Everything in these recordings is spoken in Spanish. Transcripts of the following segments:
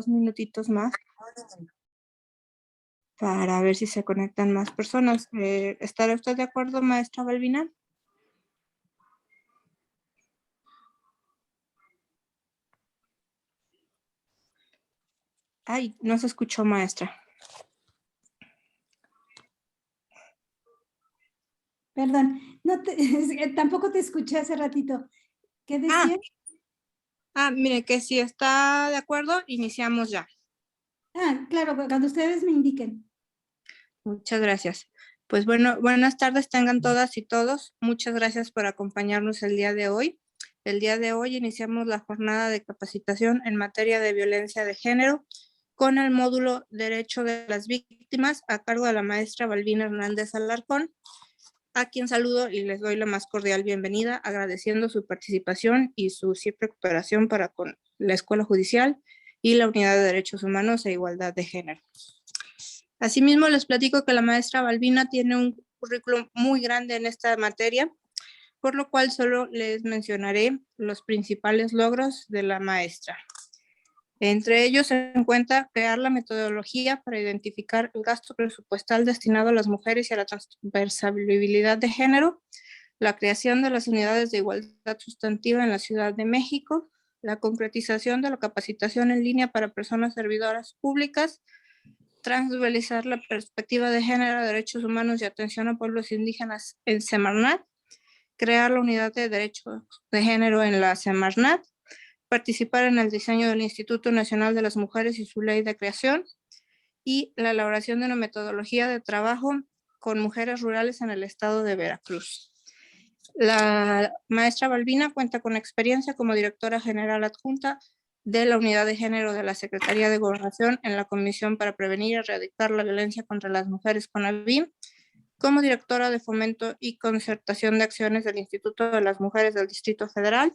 minutitos más para ver si se conectan más personas. ¿Estará usted de acuerdo, maestra Balbina? Ay, no se escuchó, maestra. Perdón, tampoco te escuché hace ratito. ¿Qué decías? Mire, que si está de acuerdo, iniciamos ya. Claro, cuando ustedes me indiquen. Muchas gracias. Pues bueno, buenas tardes tengan todas y todos. Muchas gracias por acompañarnos el día de hoy. El día de hoy iniciamos la jornada de capacitación en materia de violencia de género con el módulo Derecho de las Víctimas a cargo de la maestra Balbina Hernández Alarcón, a quien saludo y les doy la más cordial bienvenida, agradeciendo su participación y su siempre cooperación para con la Escuela Judicial y la Unidad de Derechos Humanos e Igualdad de Género. Asimismo, les platico que la maestra Balbina tiene un currículum muy grande en esta materia, por lo cual solo les mencionaré los principales logros de la maestra. Entre ellos se encuentra crear la metodología para identificar el gasto presupuestal destinado a las mujeres y a la transversabilidad de género, la creación de las unidades de igualdad sustantiva en la Ciudad de México, la concretización de la capacitación en línea para personas servidoras públicas, transversalizar la perspectiva de género, derechos humanos y atención a pueblos indígenas en Semarnat, crear la unidad de derechos de género en la Semarnat, participar en el diseño del Instituto Nacional de las Mujeres y su ley de creación, y la elaboración de una metodología de trabajo con mujeres rurales en el estado de Veracruz. La maestra Balbina cuenta con experiencia como directora general adjunta de la Unidad de Género de la Secretaría de Gobernación en la Comisión para Prevenir y Erradicar la Violencia contra las Mujeres CONAVIM, como directora de Fomento y Concertación de Acciones del Instituto de las Mujeres del Distrito Federal,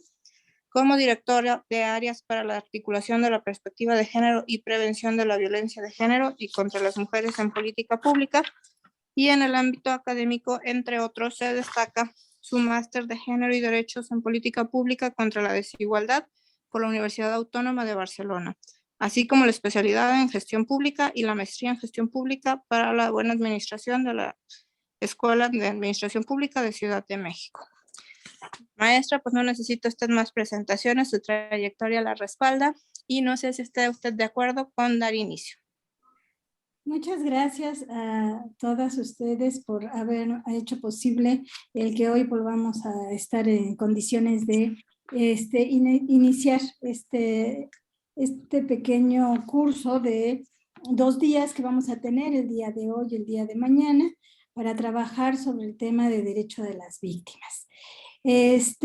como directora de áreas para la articulación de la perspectiva de género y prevención de la violencia de género y contra las mujeres en política pública, y en el ámbito académico, entre otros, se destaca su máster de género y derechos en política pública contra la desigualdad por la Universidad Autónoma de Barcelona, así como la especialidad en gestión pública y la maestría en gestión pública para la buena administración de la Escuela de Administración Pública de Ciudad de México. Maestra, pues no necesita usted más presentaciones, su trayectoria la respalda y no sé si está usted de acuerdo con dar inicio. Muchas gracias a todas ustedes por haber hecho posible el que hoy volvamos a estar en condiciones de iniciar este pequeño curso de 2 días que vamos a tener, el día de hoy y el día de mañana, para trabajar sobre el tema de derecho de las víctimas. Les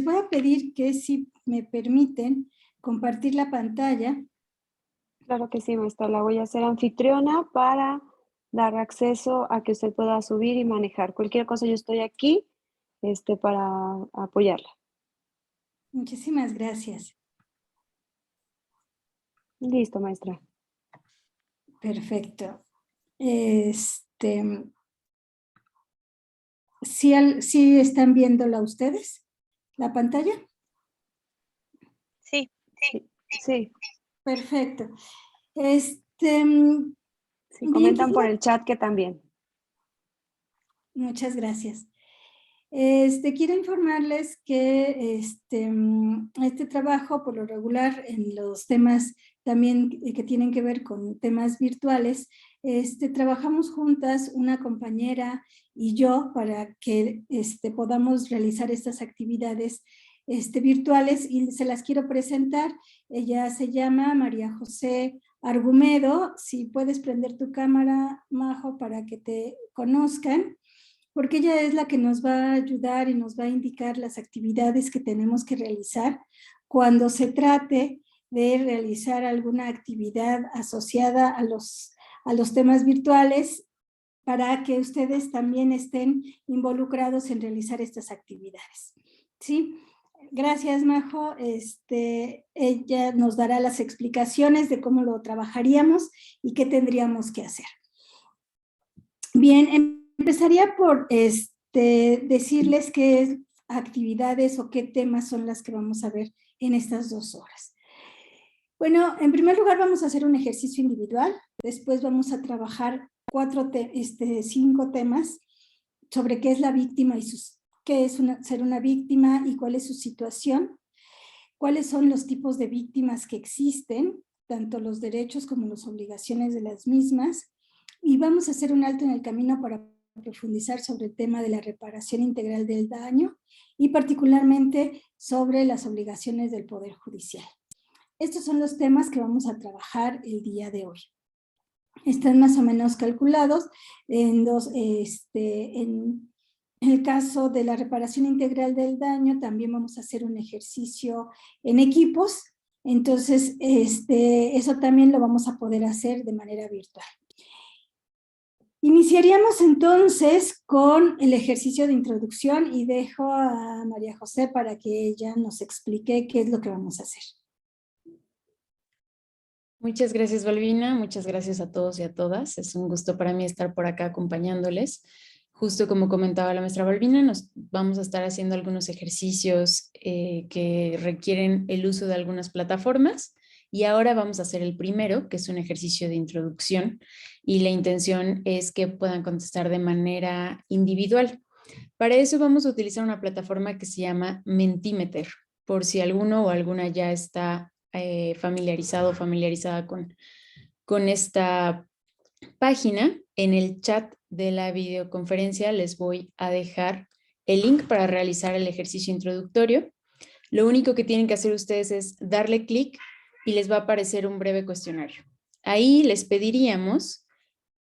voy a pedir que, si me permiten, compartir la pantalla. Claro que sí, maestra. La voy a hacer anfitriona para dar acceso a que usted pueda subir y manejar. Cualquier cosa, yo estoy aquí para apoyarla. Muchísimas gracias. Listo, maestra. Perfecto. ¿Sí están viéndola ustedes, la pantalla? Sí. Sí. Perfecto. Sí, comentan por el chat que también. Muchas gracias. Quiero informarles que este trabajo, por lo regular, en los temas también que tienen que ver con temas virtuales, trabajamos juntas, una compañera y yo, para que podamos realizar estas actividades virtuales, y se las quiero presentar. Ella se llama María José Argumedo. Si puedes prender tu cámara, Majo, para que te conozcan, porque ella es la que nos va a ayudar y nos va a indicar las actividades que tenemos que realizar cuando se trate de realizar alguna actividad asociada a los temas virtuales, para que ustedes también estén involucrados en realizar estas actividades. ¿Sí? Gracias, Majo. Ella nos dará las explicaciones de cómo lo trabajaríamos y qué tendríamos que hacer. Bien, empezaría por decirles qué actividades o qué temas son las que vamos a ver en estas 2 horas. Bueno, en primer lugar vamos a hacer un ejercicio individual, después vamos a trabajar 5 temas sobre qué es la víctima y qué es ser una víctima y cuál es su situación, cuáles son los tipos de víctimas que existen, tanto los derechos como las obligaciones de las mismas, y vamos a hacer un alto en el camino para profundizar sobre el tema de la reparación integral del daño y particularmente sobre las obligaciones del Poder Judicial. Estos son los temas que vamos a trabajar el día de hoy. Están más o menos calculados en en el caso de la reparación integral del daño, también vamos a hacer un ejercicio en equipos, entonces eso también lo vamos a poder hacer de manera virtual. Iniciaríamos entonces con el ejercicio de introducción y dejo a María José para que ella nos explique qué es lo que vamos a hacer. Muchas gracias, Balbina. Muchas gracias a todos y a todas. Es un gusto para mí estar por acá acompañándoles. Justo como comentaba la maestra Balbina, nos vamos a estar haciendo algunos ejercicios que requieren el uso de algunas plataformas. Y ahora vamos a hacer el primero, que es un ejercicio de introducción. Y la intención es que puedan contestar de manera individual. Para eso vamos a utilizar una plataforma que se llama Mentimeter. Por si alguno o alguna ya está familiarizado o familiarizada con esta página, en el chat de la videoconferencia les voy a dejar el link para realizar el ejercicio introductorio. Lo único que tienen que hacer ustedes es darle clic y les va a aparecer un breve cuestionario. Ahí les pediríamos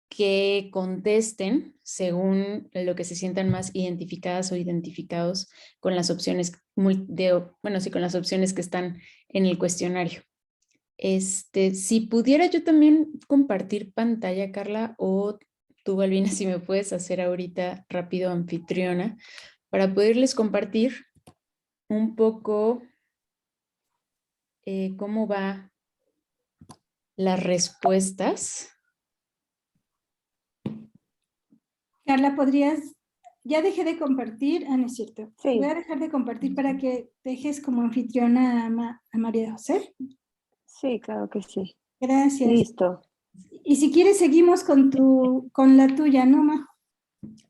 que contesten según lo que se sientan más identificadas o identificados con las opciones con las opciones que están en el cuestionario. Si pudiera yo también compartir pantalla, Carla, o tú, Balbina, si me puedes hacer ahorita rápido anfitriona, para poderles compartir un poco cómo va las respuestas. Carla, ¿podrías? Ya dejé de compartir. No es cierto. Sí. Voy a dejar de compartir para que dejes como anfitriona a María José. Sí, claro que sí. Gracias. Listo. Y si quieres seguimos con la tuya, ¿no, Majo?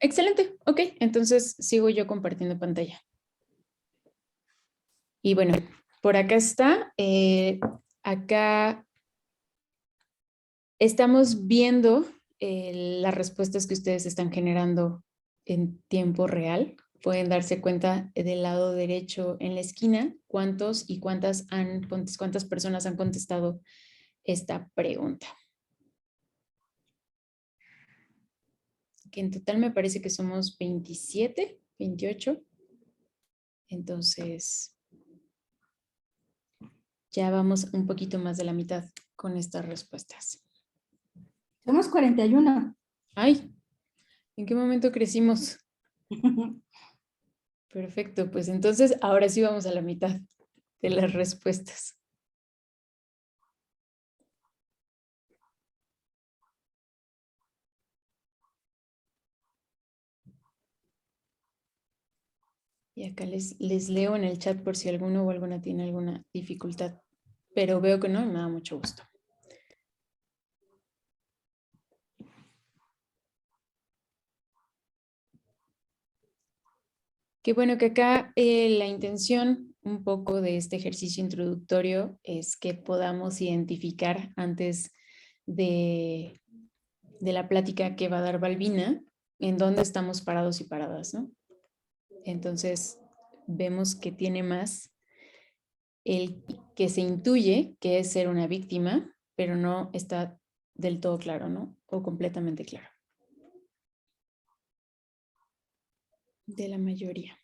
Excelente, ok. Entonces sigo yo compartiendo pantalla. Y bueno, por acá está. Acá estamos viendo las respuestas que ustedes están generando en tiempo real. Pueden darse cuenta del lado derecho en la esquina cuántos y cuántas personas han contestado esta pregunta. Que en total me parece que somos 27, 28. Entonces, ya vamos un poquito más de la mitad con estas respuestas. Somos 41. ¡Ay! ¿En qué momento crecimos? Perfecto, pues entonces ahora sí vamos a la mitad de las respuestas. Y acá les leo en el chat por si alguno o alguna tiene alguna dificultad, pero veo que no y me da mucho gusto. Qué bueno que acá la intención un poco de este ejercicio introductorio es que podamos identificar antes de la plática que va a dar Balbina en dónde estamos parados y paradas, ¿no? Entonces vemos que tiene más el que se intuye que es ser una víctima, pero no está del todo claro, ¿no? O completamente claro. De la mayoría.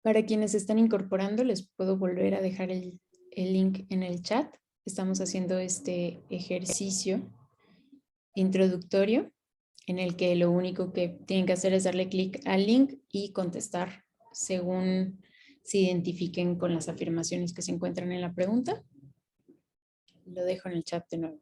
Para quienes están incorporando, les puedo volver a dejar el link en el chat. Estamos haciendo este ejercicio introductorio en el que lo único que tienen que hacer es darle clic al link y contestar según se identifiquen con las afirmaciones que se encuentran en la pregunta. Lo dejo en el chat de nuevo.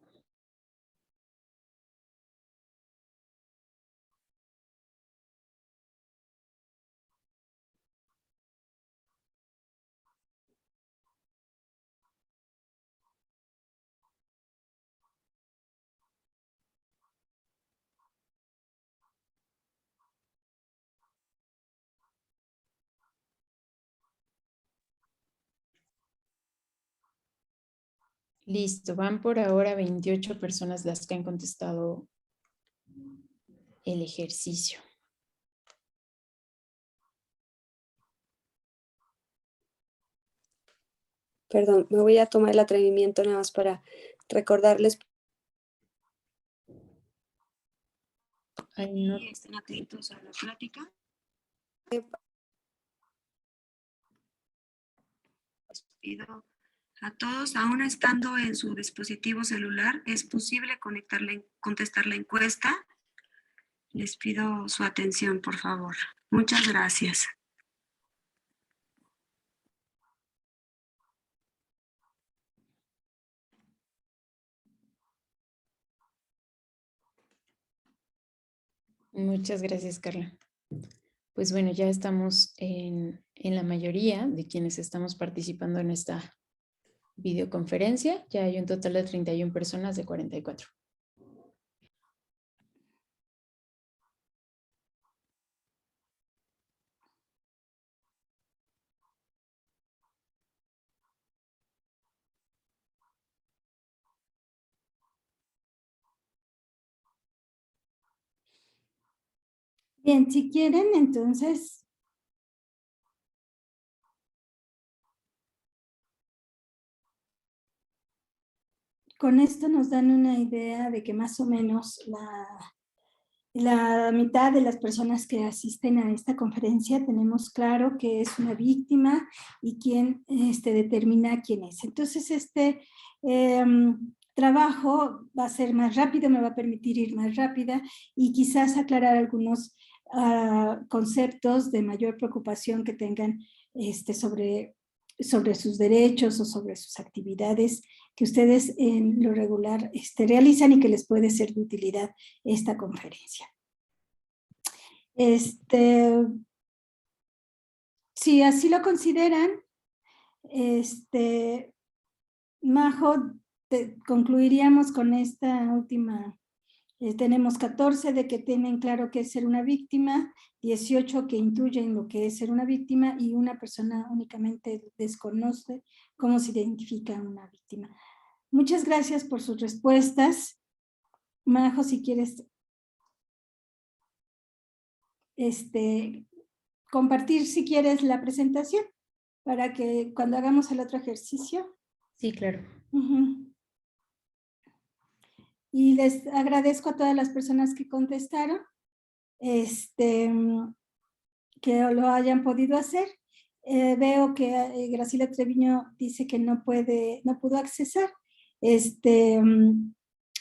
Listo, van por ahora 28 personas las que han contestado el ejercicio. Perdón, me voy a tomar el atrevimiento nada más para recordarles. Ay, no. Y estén atentos a la plática. Les pido a todos, aún estando en su dispositivo celular, es posible contestar la encuesta. Les pido su atención, por favor. Muchas gracias. Muchas gracias, Carla. Pues bueno, ya estamos en la mayoría de quienes estamos participando en esta videoconferencia. Ya hay un total de 31 personas de 44. Bien, si quieren, entonces, con esto nos dan una idea de que más o menos la mitad de las personas que asisten a esta conferencia tenemos claro que es una víctima y quién determina quién es. Entonces, trabajo va a ser más rápido, me va a permitir ir más rápida y quizás aclarar algunos conceptos de mayor preocupación que tengan sobre sus derechos o sobre sus actividades que ustedes en lo regular realizan y que les puede ser de utilidad esta conferencia. Si así lo consideran, Majo, concluiríamos con esta última. Tenemos 14 de que tienen claro qué es ser una víctima, 18 que intuyen lo que es ser una víctima y una persona únicamente desconoce cómo se identifica una víctima. Muchas gracias por sus respuestas. Majo, si quieres compartir, si quieres, la presentación para que cuando hagamos el otro ejercicio. Sí, claro. Y les agradezco a todas las personas que contestaron, que lo hayan podido hacer. Veo que Graciela Treviño dice que no pudo accesar.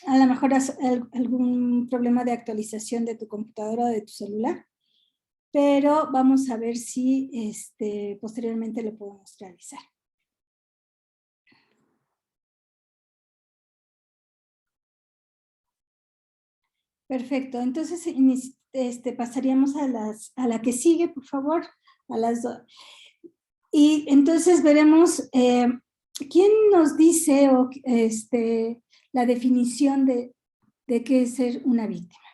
A lo mejor algún problema de actualización de tu computadora o de tu celular, pero vamos a ver si posteriormente lo podemos realizar. Perfecto, entonces pasaríamos a la que sigue, por favor, a las dos. Y entonces veremos quién nos dice la definición de qué es ser una víctima.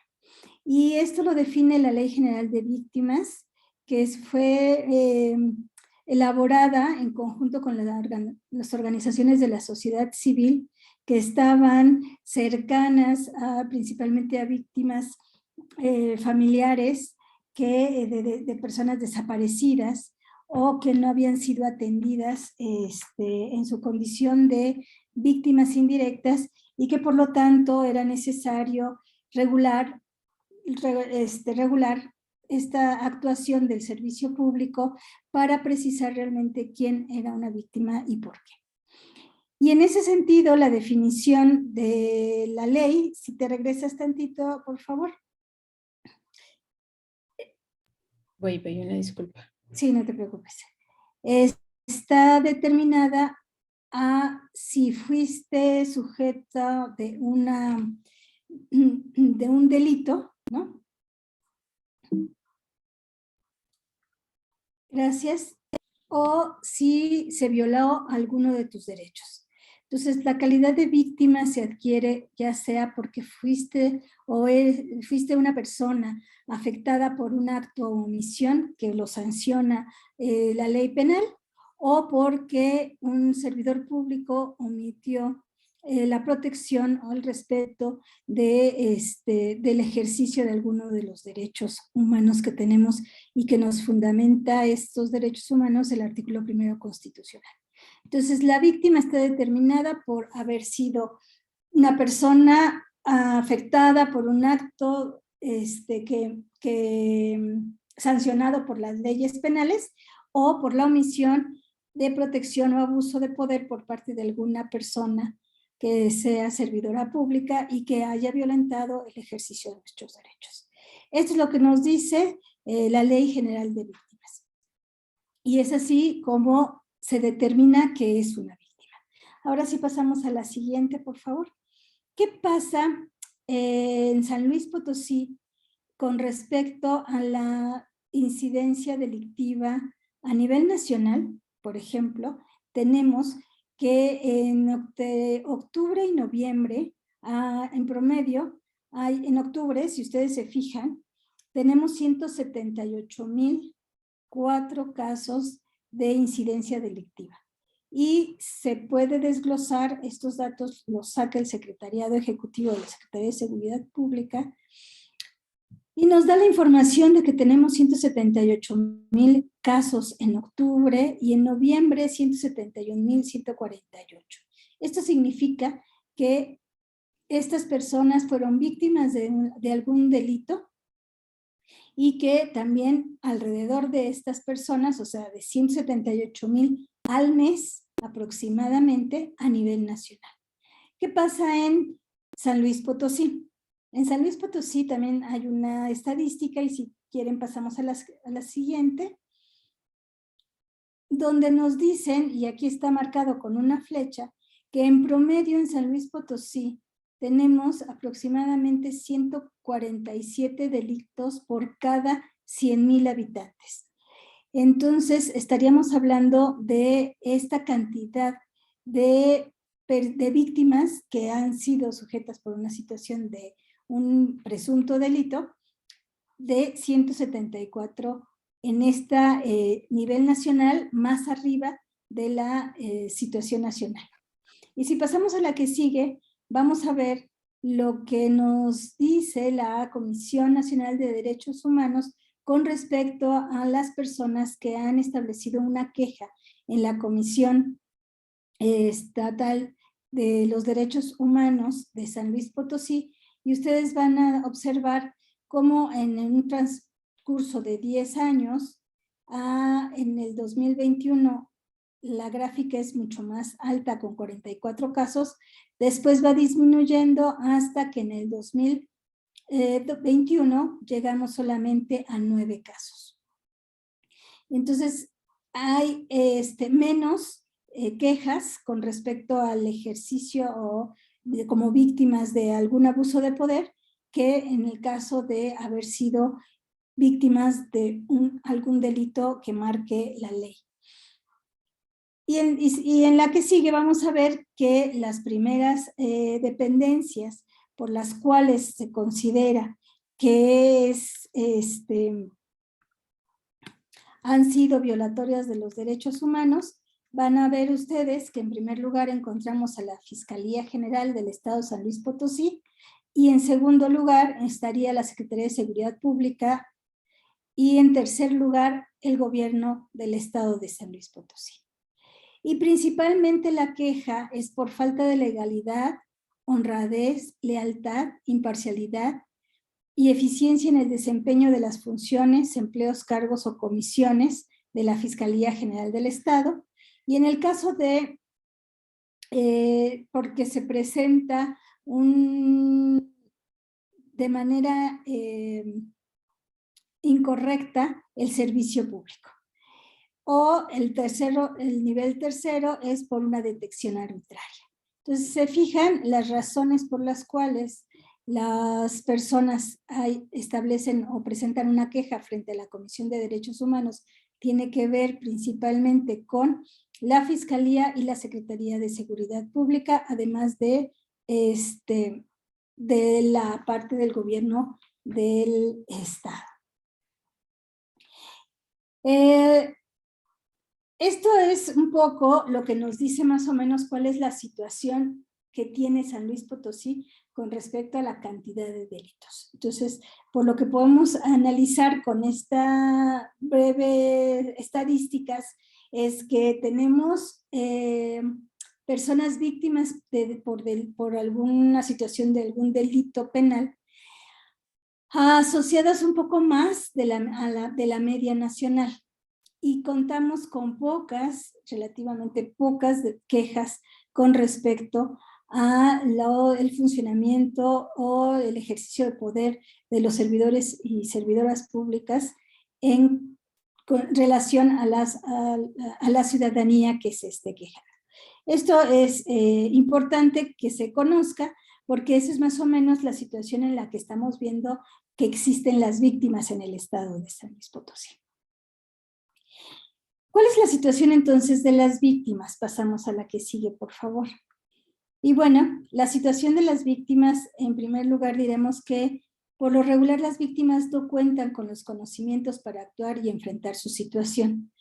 Y esto lo define la Ley General de Víctimas, que fue elaborada en conjunto con las organizaciones de la sociedad civil que estaban cercanas principalmente a víctimas familiares de personas desaparecidas o que no habían sido atendidas en su condición de víctimas indirectas y que por lo tanto era necesario regular esta actuación del servicio público para precisar realmente quién era una víctima y por qué. Y en ese sentido, la definición de la ley, si te regresas tantito, por favor. Voy, una disculpa. Sí, no te preocupes. Está determinada a si fuiste sujeta de un delito, ¿no? Gracias. O si se violó alguno de tus derechos. Entonces, la calidad de víctima se adquiere ya sea porque fuiste una persona afectada por un acto o omisión que lo sanciona la ley penal, o porque un servidor público omitió la protección o el respeto del ejercicio de alguno de los derechos humanos que tenemos y que nos fundamenta estos derechos humanos el artículo 1 constitucional. Entonces, la víctima está determinada por haber sido una persona afectada por un acto sancionado por las leyes penales o por la omisión de protección o abuso de poder por parte de alguna persona que sea servidora pública y que haya violentado el ejercicio de nuestros derechos. Esto es lo que nos dice la Ley General de Víctimas. Y es así como se determina que es una víctima. Ahora sí pasamos a la siguiente, por favor. ¿Qué pasa en San Luis Potosí con respecto a la incidencia delictiva a nivel nacional? Por ejemplo, tenemos que en octubre y noviembre, en promedio, en octubre, si ustedes se fijan, tenemos 178,004 casos de incidencia delictiva. Y se puede desglosar, estos datos los saca el Secretariado Ejecutivo de la Secretaría de Seguridad Pública, y nos da la información de que tenemos 178,000 casos en octubre y en noviembre 171,148. Esto significa que estas personas fueron víctimas de algún delito y que también alrededor de estas personas, o sea, de 178,000 al mes aproximadamente a nivel nacional. ¿Qué pasa en San Luis Potosí? En San Luis Potosí también hay una estadística, y si quieren pasamos a la siguiente, donde nos dicen, y aquí está marcado con una flecha, que en promedio en San Luis Potosí tenemos aproximadamente 147 delitos por cada 100,000 habitantes. Entonces, estaríamos hablando de esta cantidad de víctimas que han sido sujetas por una situación de un presunto delito, de 174 en este nivel nacional, más arriba de la situación nacional. Y si pasamos a la que sigue, vamos a ver lo que nos dice la Comisión Nacional de Derechos Humanos con respecto a las personas que han establecido una queja en la Comisión Estatal de los Derechos Humanos de San Luis Potosí, y ustedes van a observar cómo en un transcurso de 10 años, en el 2021, la gráfica es mucho más alta con 44 casos, después va disminuyendo hasta que en el 2021 llegamos solamente a 9 casos. Entonces, hay menos quejas con respecto al ejercicio o como víctimas de algún abuso de poder que en el caso de haber sido víctimas de algún delito que marque la ley. Y en la que sigue vamos a ver que las primeras dependencias por las cuales se considera que han sido violatorias de los derechos humanos, van a ver ustedes que en primer lugar encontramos a la Fiscalía General del Estado de San Luis Potosí, y en segundo lugar estaría la Secretaría de Seguridad Pública, y en tercer lugar el gobierno del Estado de San Luis Potosí. Y principalmente la queja es por falta de legalidad, honradez, lealtad, imparcialidad y eficiencia en el desempeño de las funciones, empleos, cargos o comisiones de la Fiscalía General del Estado. Y en el caso de, porque se presenta de manera incorrecta el servicio público. o el nivel tercero es por una detección arbitraria. Entonces, se fijan las razones por las cuales las personas establecen o presentan una queja frente a la Comisión de Derechos Humanos, tiene que ver principalmente con la Fiscalía y la Secretaría de Seguridad Pública, además de la parte del gobierno del Estado. Esto es un poco lo que nos dice más o menos cuál es la situación que tiene San Luis Potosí con respecto a la cantidad de delitos. Entonces, por lo que podemos analizar con esta breve estadísticas, es que tenemos personas víctimas por alguna situación de algún delito penal, asociadas un poco más de la media nacional. Y contamos con relativamente pocas quejas con respecto a el funcionamiento o el ejercicio de poder de los servidores y servidoras públicas con relación a la ciudadanía que se esté quejando. Esto es importante que se conozca, porque esa es más o menos la situación en la que estamos viendo que existen las víctimas en el estado de San Luis Potosí. ¿Cuál es la situación entonces de las víctimas? Pasamos a la que sigue, por favor. Y bueno, la situación de las víctimas, en primer lugar diremos que por lo regular las víctimas no cuentan con los conocimientos para actuar y enfrentar su situación.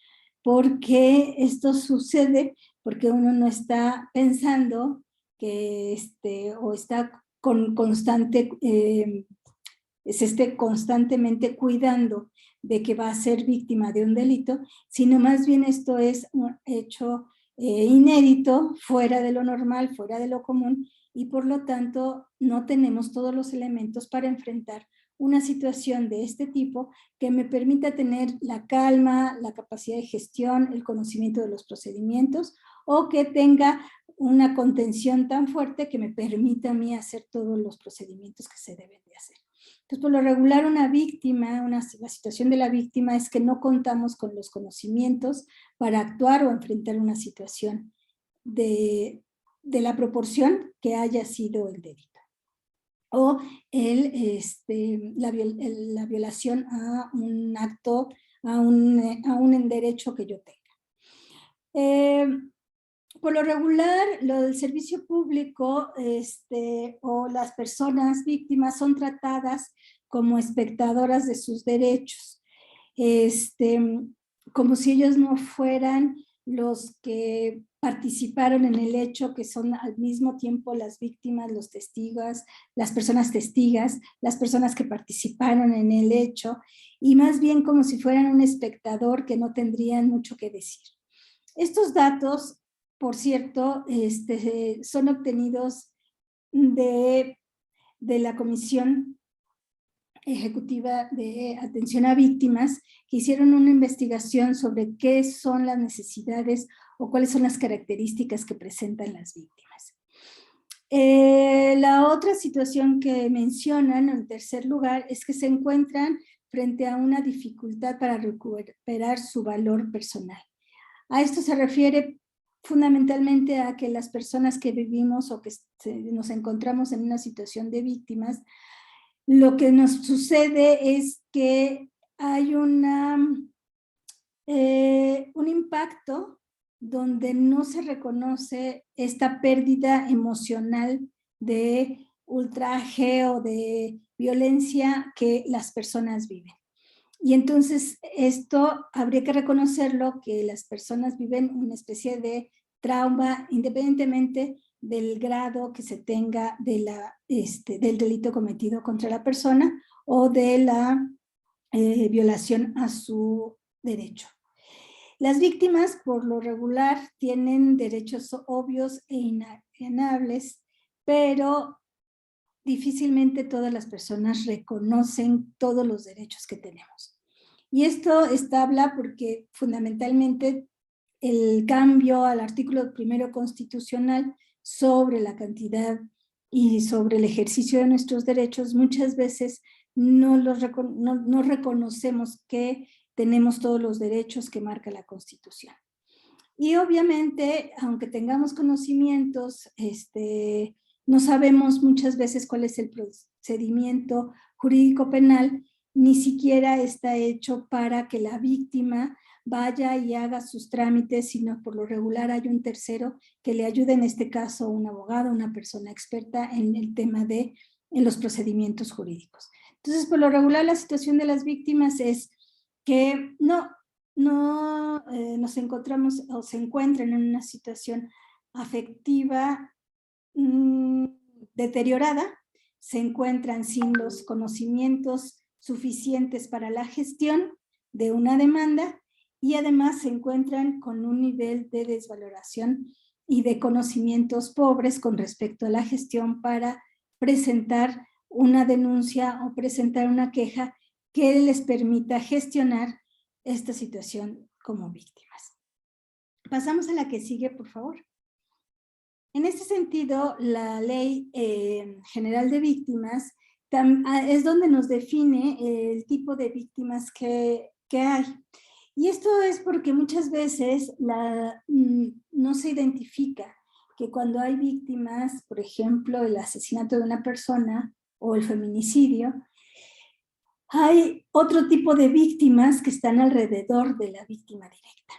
Porque esto sucede porque uno no está pensando que o está se esté constantemente cuidando de que va a ser víctima de un delito, sino más bien esto es un hecho inédito, fuera de lo normal, fuera de lo común, y por lo tanto no tenemos todos los elementos para enfrentar una situación de este tipo que me permita tener la calma, la capacidad de gestión, el conocimiento de los procedimientos, o que tenga una contención tan fuerte que me permita a mí hacer todos los procedimientos que se deben de hacer. Entonces, por lo regular, una víctima, la situación de la víctima es que no contamos con los conocimientos para actuar o enfrentar una situación de la proporción que haya sido el delito. O la violación a un acto, a un derecho que yo tenga. Por lo regular, lo del servicio público o las personas víctimas son tratadas como espectadoras de sus derechos, como si ellos no fueran los que participaron en el hecho, que son al mismo tiempo las víctimas, los testigos, las personas testigas, las personas que participaron en el hecho, y más bien como si fueran un espectador que no tendrían mucho que decir. Estos datos, por cierto, son obtenidos de la Comisión Ejecutiva de Atención a Víctimas, que hicieron una investigación sobre qué son las necesidades o cuáles son las características que presentan las víctimas. La otra situación que mencionan, en tercer lugar, es que se encuentran frente a una dificultad para recuperar su valor personal. A esto se refiere fundamentalmente a que las personas que vivimos o que nos encontramos en una situación de víctimas, lo que nos sucede es que hay un impacto donde no se reconoce esta pérdida emocional de ultraje o de violencia que las personas viven. Y entonces esto habría que reconocerlo, que las personas viven una especie de trauma independientemente del grado que se tenga del delito cometido contra la persona o de la violación a su derecho. Las víctimas, por lo regular, tienen derechos obvios e inalienables, pero difícilmente todas las personas reconocen todos los derechos que tenemos. Y esto habla porque fundamentalmente el cambio al artículo 1 constitucional sobre la cantidad y sobre el ejercicio de nuestros derechos, muchas veces no reconocemos que tenemos todos los derechos que marca la Constitución. Y obviamente, aunque tengamos conocimientos, no sabemos muchas veces cuál es el procedimiento jurídico penal, ni siquiera está hecho para que la víctima vaya y haga sus trámites, sino por lo regular hay un tercero que le ayude, en este caso un abogado, una persona experta en el tema de los procedimientos jurídicos. Entonces, por lo regular, la situación de las víctimas es que nos encontramos o se encuentran en una situación afectiva deteriorada, se encuentran sin los conocimientos suficientes para la gestión de una demanda y además se encuentran con un nivel de desvaloración y de conocimientos pobres con respecto a la gestión para presentar una denuncia o presentar una queja que les permita gestionar esta situación como víctimas. Pasamos a la que sigue, por favor. En este sentido, la Ley General de Víctimas es donde nos define el tipo de víctimas que hay. Y esto es porque muchas veces no se identifica que cuando hay víctimas, por ejemplo, el asesinato de una persona o el feminicidio, hay otro tipo de víctimas que están alrededor de la víctima directa.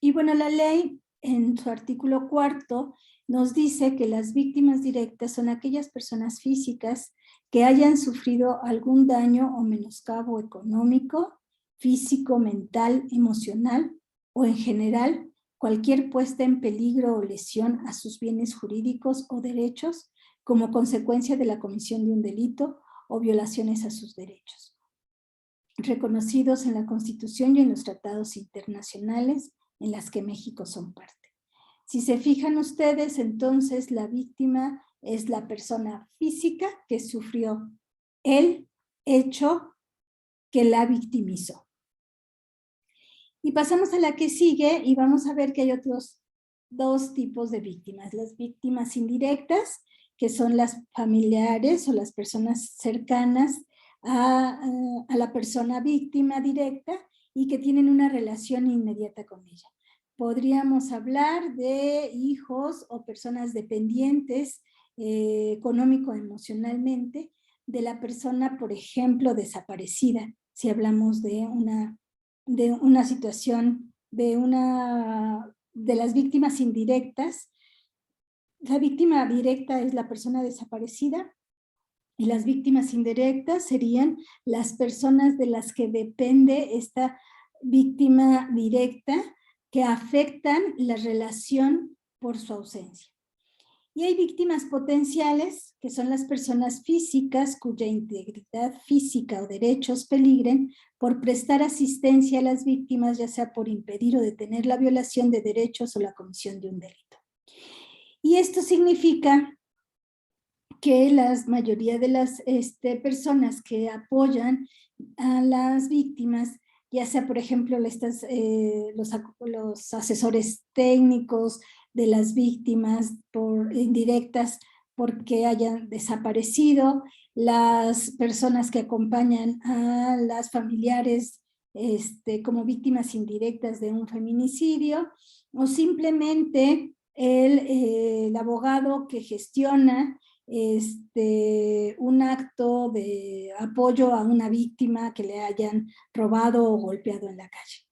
Y bueno, la ley en su artículo 4 nos dice que las víctimas directas son aquellas personas físicas que hayan sufrido algún daño o menoscabo económico, físico, mental, emocional o en general cualquier puesta en peligro o lesión a sus bienes jurídicos o derechos como consecuencia de la comisión de un delito o violaciones a sus derechos, reconocidos en la Constitución y en los tratados internacionales en las que México son parte. Si se fijan ustedes, entonces la víctima es la persona física que sufrió el hecho que la victimizó. Y pasamos a la que sigue y vamos a ver que hay otros dos tipos de víctimas. Las víctimas indirectas, que son las familiares o las personas cercanas a la persona víctima directa y que tienen una relación inmediata con ella. Podríamos hablar de hijos o personas dependientes económico-emocionalmente de la persona, por ejemplo, desaparecida, si hablamos de una situación de las víctimas indirectas. La víctima directa es la persona desaparecida y las víctimas indirectas serían las personas de las que depende esta víctima directa que afectan la relación por su ausencia. Y hay víctimas potenciales, que son las personas físicas cuya integridad física o derechos peligren por prestar asistencia a las víctimas, ya sea por impedir o detener la violación de derechos o la comisión de un delito. Y esto significa que la mayoría de las personas que apoyan a las víctimas, ya sea por ejemplo los asesores técnicos de las víctimas indirectas porque hayan desaparecido, las personas que acompañan a las familiares como víctimas indirectas de un feminicidio, o simplemente el abogado que gestiona un acto de apoyo a una víctima que le hayan robado o golpeado en la calle.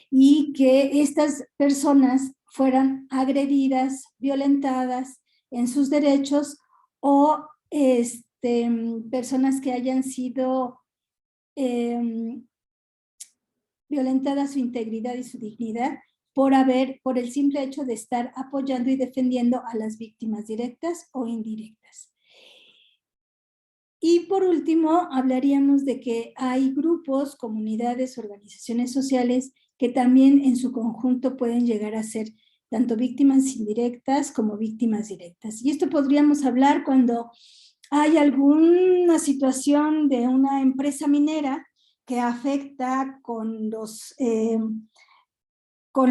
Y que estas personas fueran agredidas, violentadas en sus derechos o personas que hayan sido violentadas su integridad y su dignidad por el simple hecho de estar apoyando y defendiendo a las víctimas directas o indirectas. Y por último, hablaríamos de que hay grupos, comunidades, organizaciones sociales que también en su conjunto pueden llegar a ser tanto víctimas indirectas como víctimas directas. Y esto podríamos hablar cuando hay alguna situación de una empresa minera que afecta con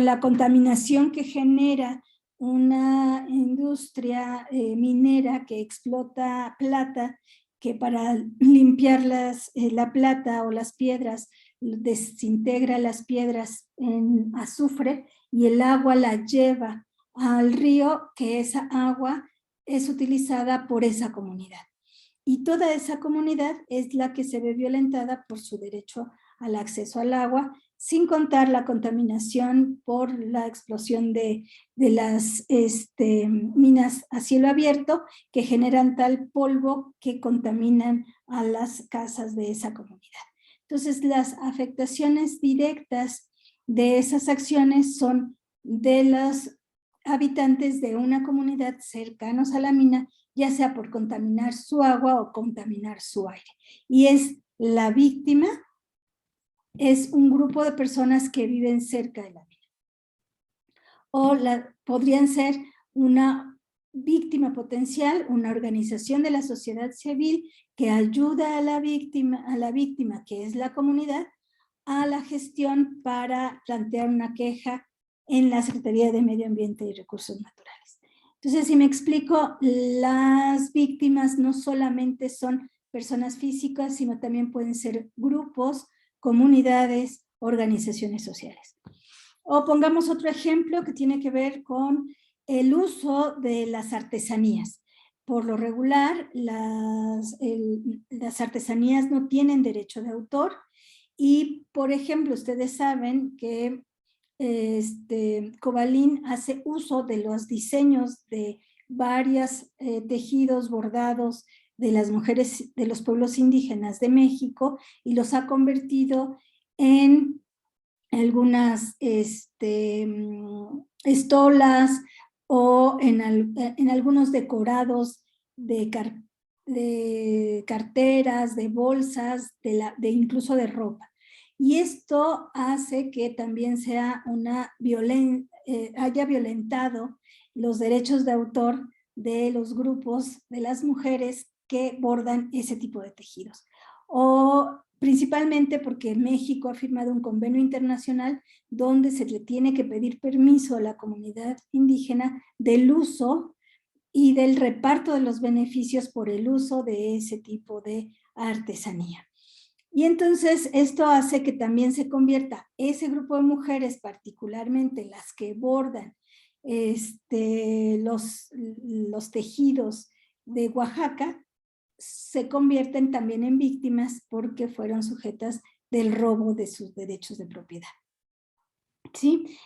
la contaminación que genera una industria minera que explota plata, que para limpiar la plata o las piedras desintegra las piedras en azufre y el agua la lleva al río, que esa agua es utilizada por esa comunidad. Y toda esa comunidad es la que se ve violentada por su derecho al acceso al agua, sin contar la contaminación por la explosión de las minas a cielo abierto, que generan tal polvo que contaminan a las casas de esa comunidad. Entonces, las afectaciones directas de esas acciones son de los habitantes de una comunidad cercanos a la mina, ya sea por contaminar su agua o contaminar su aire. Y es la víctima, es un grupo de personas que viven cerca de la mina. O podrían ser una víctima potencial, una organización de la sociedad civil que ayuda a la víctima, que es la comunidad, a la gestión para plantear una queja en la Secretaría de Medio Ambiente y Recursos Naturales. Entonces, si me explico, las víctimas no solamente son personas físicas, sino también pueden ser grupos, comunidades, organizaciones sociales. O pongamos otro ejemplo que tiene que ver con el uso de las artesanías. Por lo regular, las artesanías no tienen derecho de autor y, por ejemplo, ustedes saben que Covalin hace uso de los diseños de varios tejidos bordados de las mujeres de los pueblos indígenas de México y los ha convertido en algunas estolas o en algunos decorados de carteras, de bolsas, incluso de ropa. Y esto hace que también sea haya violentado los derechos de autor de los grupos de las mujeres que bordan ese tipo de tejidos. O principalmente porque México ha firmado un convenio internacional donde se le tiene que pedir permiso a la comunidad indígena del uso y del reparto de los beneficios por el uso de ese tipo de artesanía. Y entonces esto hace que también se convierta ese grupo de mujeres, particularmente las que bordan los tejidos de Oaxaca, se convierten también en víctimas porque fueron sujetas del robo de sus derechos de propiedad. ¿Sí?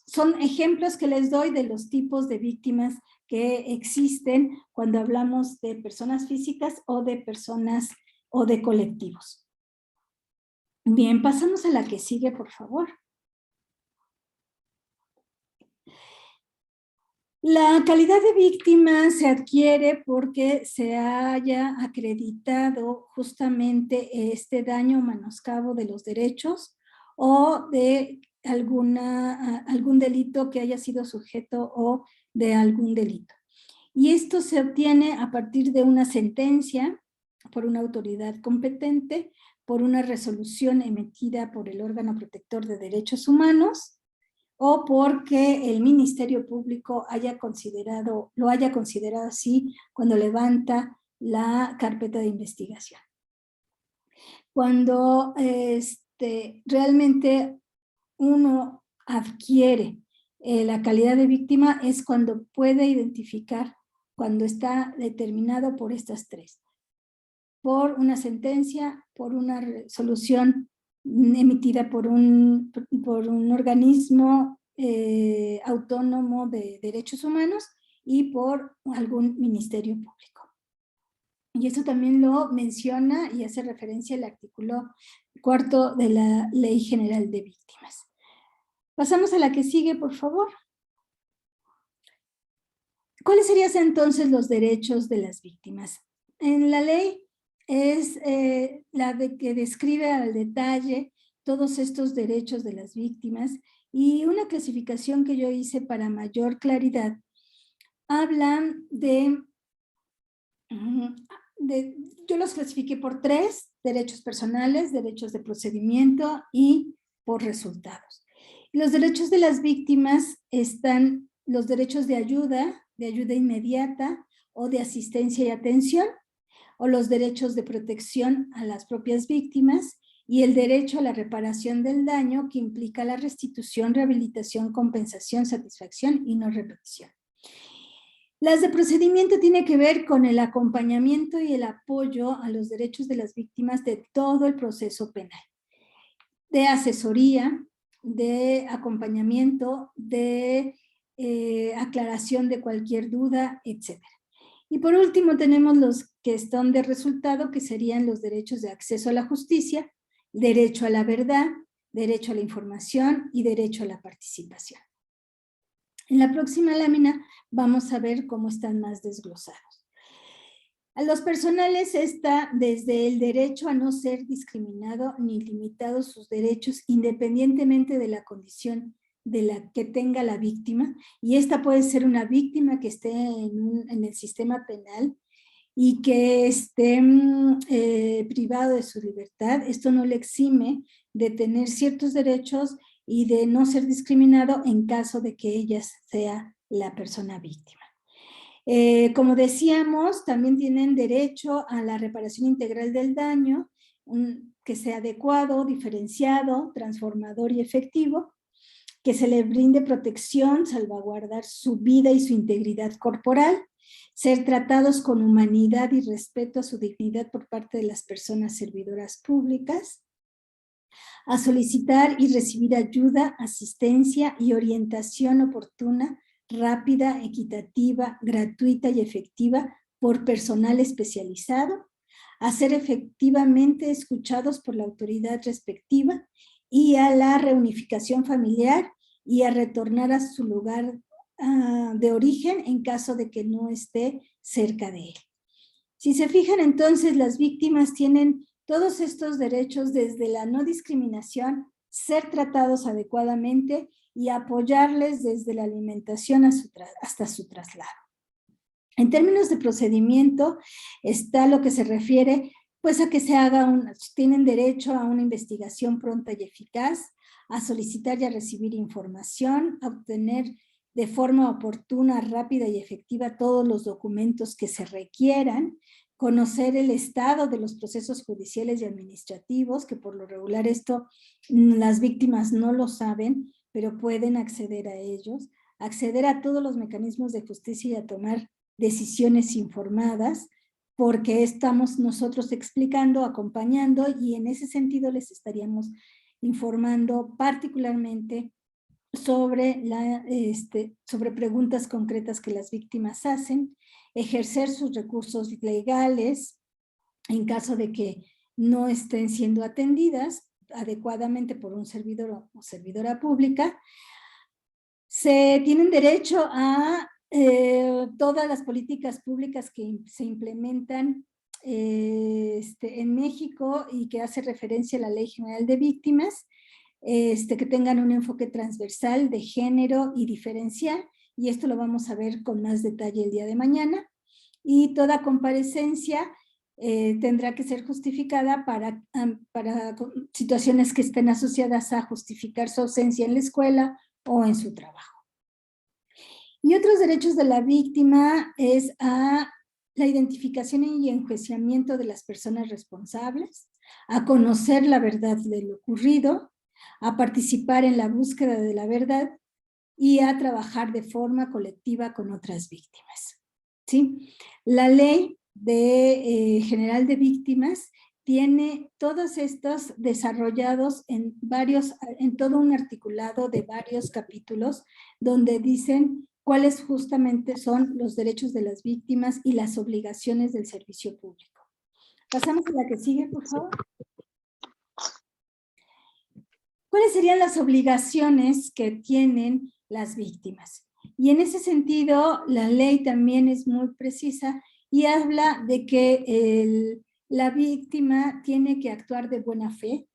Son ejemplos que les doy de los tipos de víctimas que existen cuando hablamos de personas físicas o de personas o de colectivos. Bien, pasamos a la que sigue, por favor. La calidad de víctima se adquiere porque se haya acreditado justamente este daño o menoscabo de los derechos o de algún delito que haya sido sujeto o de algún delito. Y esto se obtiene a partir de una sentencia por una autoridad competente, por una resolución emitida por el órgano protector de derechos humanos o porque el Ministerio Público lo haya considerado así cuando levanta la carpeta de investigación. Cuando realmente uno adquiere la calidad de víctima es cuando puede identificar, cuando está determinado por estas tres: por una sentencia, por una resolución emitida por un organismo autónomo de derechos humanos y por algún ministerio público. Y eso también lo menciona y hace referencia al artículo 4 de la Ley General de Víctimas. Pasamos a la que sigue, por favor. ¿Cuáles serían entonces los derechos de las víctimas? En la ley es la que describe al detalle todos estos derechos de las víctimas y una clasificación que yo hice para mayor claridad hablan yo los clasifiqué por 3: derechos personales, derechos de procedimiento y por resultados. Los derechos de las víctimas están los derechos de ayuda inmediata o de asistencia y atención, o los derechos de protección a las propias víctimas y el derecho a la reparación del daño, que implica la restitución, rehabilitación, compensación, satisfacción y no repetición. Las de procedimiento tienen que ver con el acompañamiento y el apoyo a los derechos de las víctimas de todo el proceso penal, de asesoría, de acompañamiento, de aclaración de cualquier duda, etc. Y por último tenemos los que están de resultado, que serían los derechos de acceso a la justicia, derecho a la verdad, derecho a la información y derecho a la participación. En la próxima lámina vamos a ver cómo están más desglosados. A los personales está desde el derecho a no ser discriminado ni limitado sus derechos independientemente de la condición de la que tenga la víctima, y esta puede ser una víctima que esté en el sistema penal y que esté privado de su libertad. Esto no le exime de tener ciertos derechos y de no ser discriminado en caso de que ella sea la persona víctima. Como decíamos, también tienen derecho a la reparación integral del daño, que sea adecuado, diferenciado, transformador y efectivo, que se le brinde protección, salvaguardar su vida y su integridad corporal, ser tratados con humanidad y respeto a su dignidad por parte de las personas servidoras públicas, a solicitar y recibir ayuda, asistencia y orientación oportuna, rápida, equitativa, gratuita y efectiva por personal especializado, a ser efectivamente escuchados por la autoridad respectiva y a la reunificación familiar y a retornar a su lugar de origen en caso de que no esté cerca de él. Si se fijan, entonces las víctimas tienen todos estos derechos, desde la no discriminación, ser tratados adecuadamente y apoyarles desde la alimentación hasta su traslado. En términos de procedimiento está lo que se refiere pues a que se haga tienen derecho a una investigación pronta y eficaz, a solicitar y a recibir información, a obtener de forma oportuna, rápida y efectiva todos los documentos que se requieran, conocer el estado de los procesos judiciales y administrativos, que por lo regular esto las víctimas no lo saben, pero pueden acceder a ellos, acceder a todos los mecanismos de justicia y a tomar decisiones informadas, porque estamos nosotros explicando, acompañando, y en ese sentido les estaríamos informando particularmente sobre preguntas concretas que las víctimas hacen, ejercer sus recursos legales en caso de que no estén siendo atendidas adecuadamente por un servidor o servidora pública. Se tienen derecho a todas las políticas públicas que se implementan en México y que hace referencia a la Ley General de Víctimas, que tengan un enfoque transversal de género y diferencial, y esto lo vamos a ver con más detalle el día de mañana. Y toda comparecencia tendrá que ser justificada para situaciones que estén asociadas a justificar su ausencia en la escuela o en su trabajo. Y otros derechos de la víctima es a la identificación y enjuiciamiento de las personas responsables, a conocer la verdad de lo ocurrido, a participar en la búsqueda de la verdad y a trabajar de forma colectiva con otras víctimas. ¿Sí? La Ley General de Víctimas tiene todos estos desarrollados en todo un articulado de varios capítulos donde dicen cuáles justamente son los derechos de las víctimas y las obligaciones del servicio público. Pasamos a la que sigue, por favor. ¿Cuáles serían las obligaciones que tienen las víctimas? Y en ese sentido, la ley también es muy precisa y habla de que la víctima tiene que actuar de buena fe,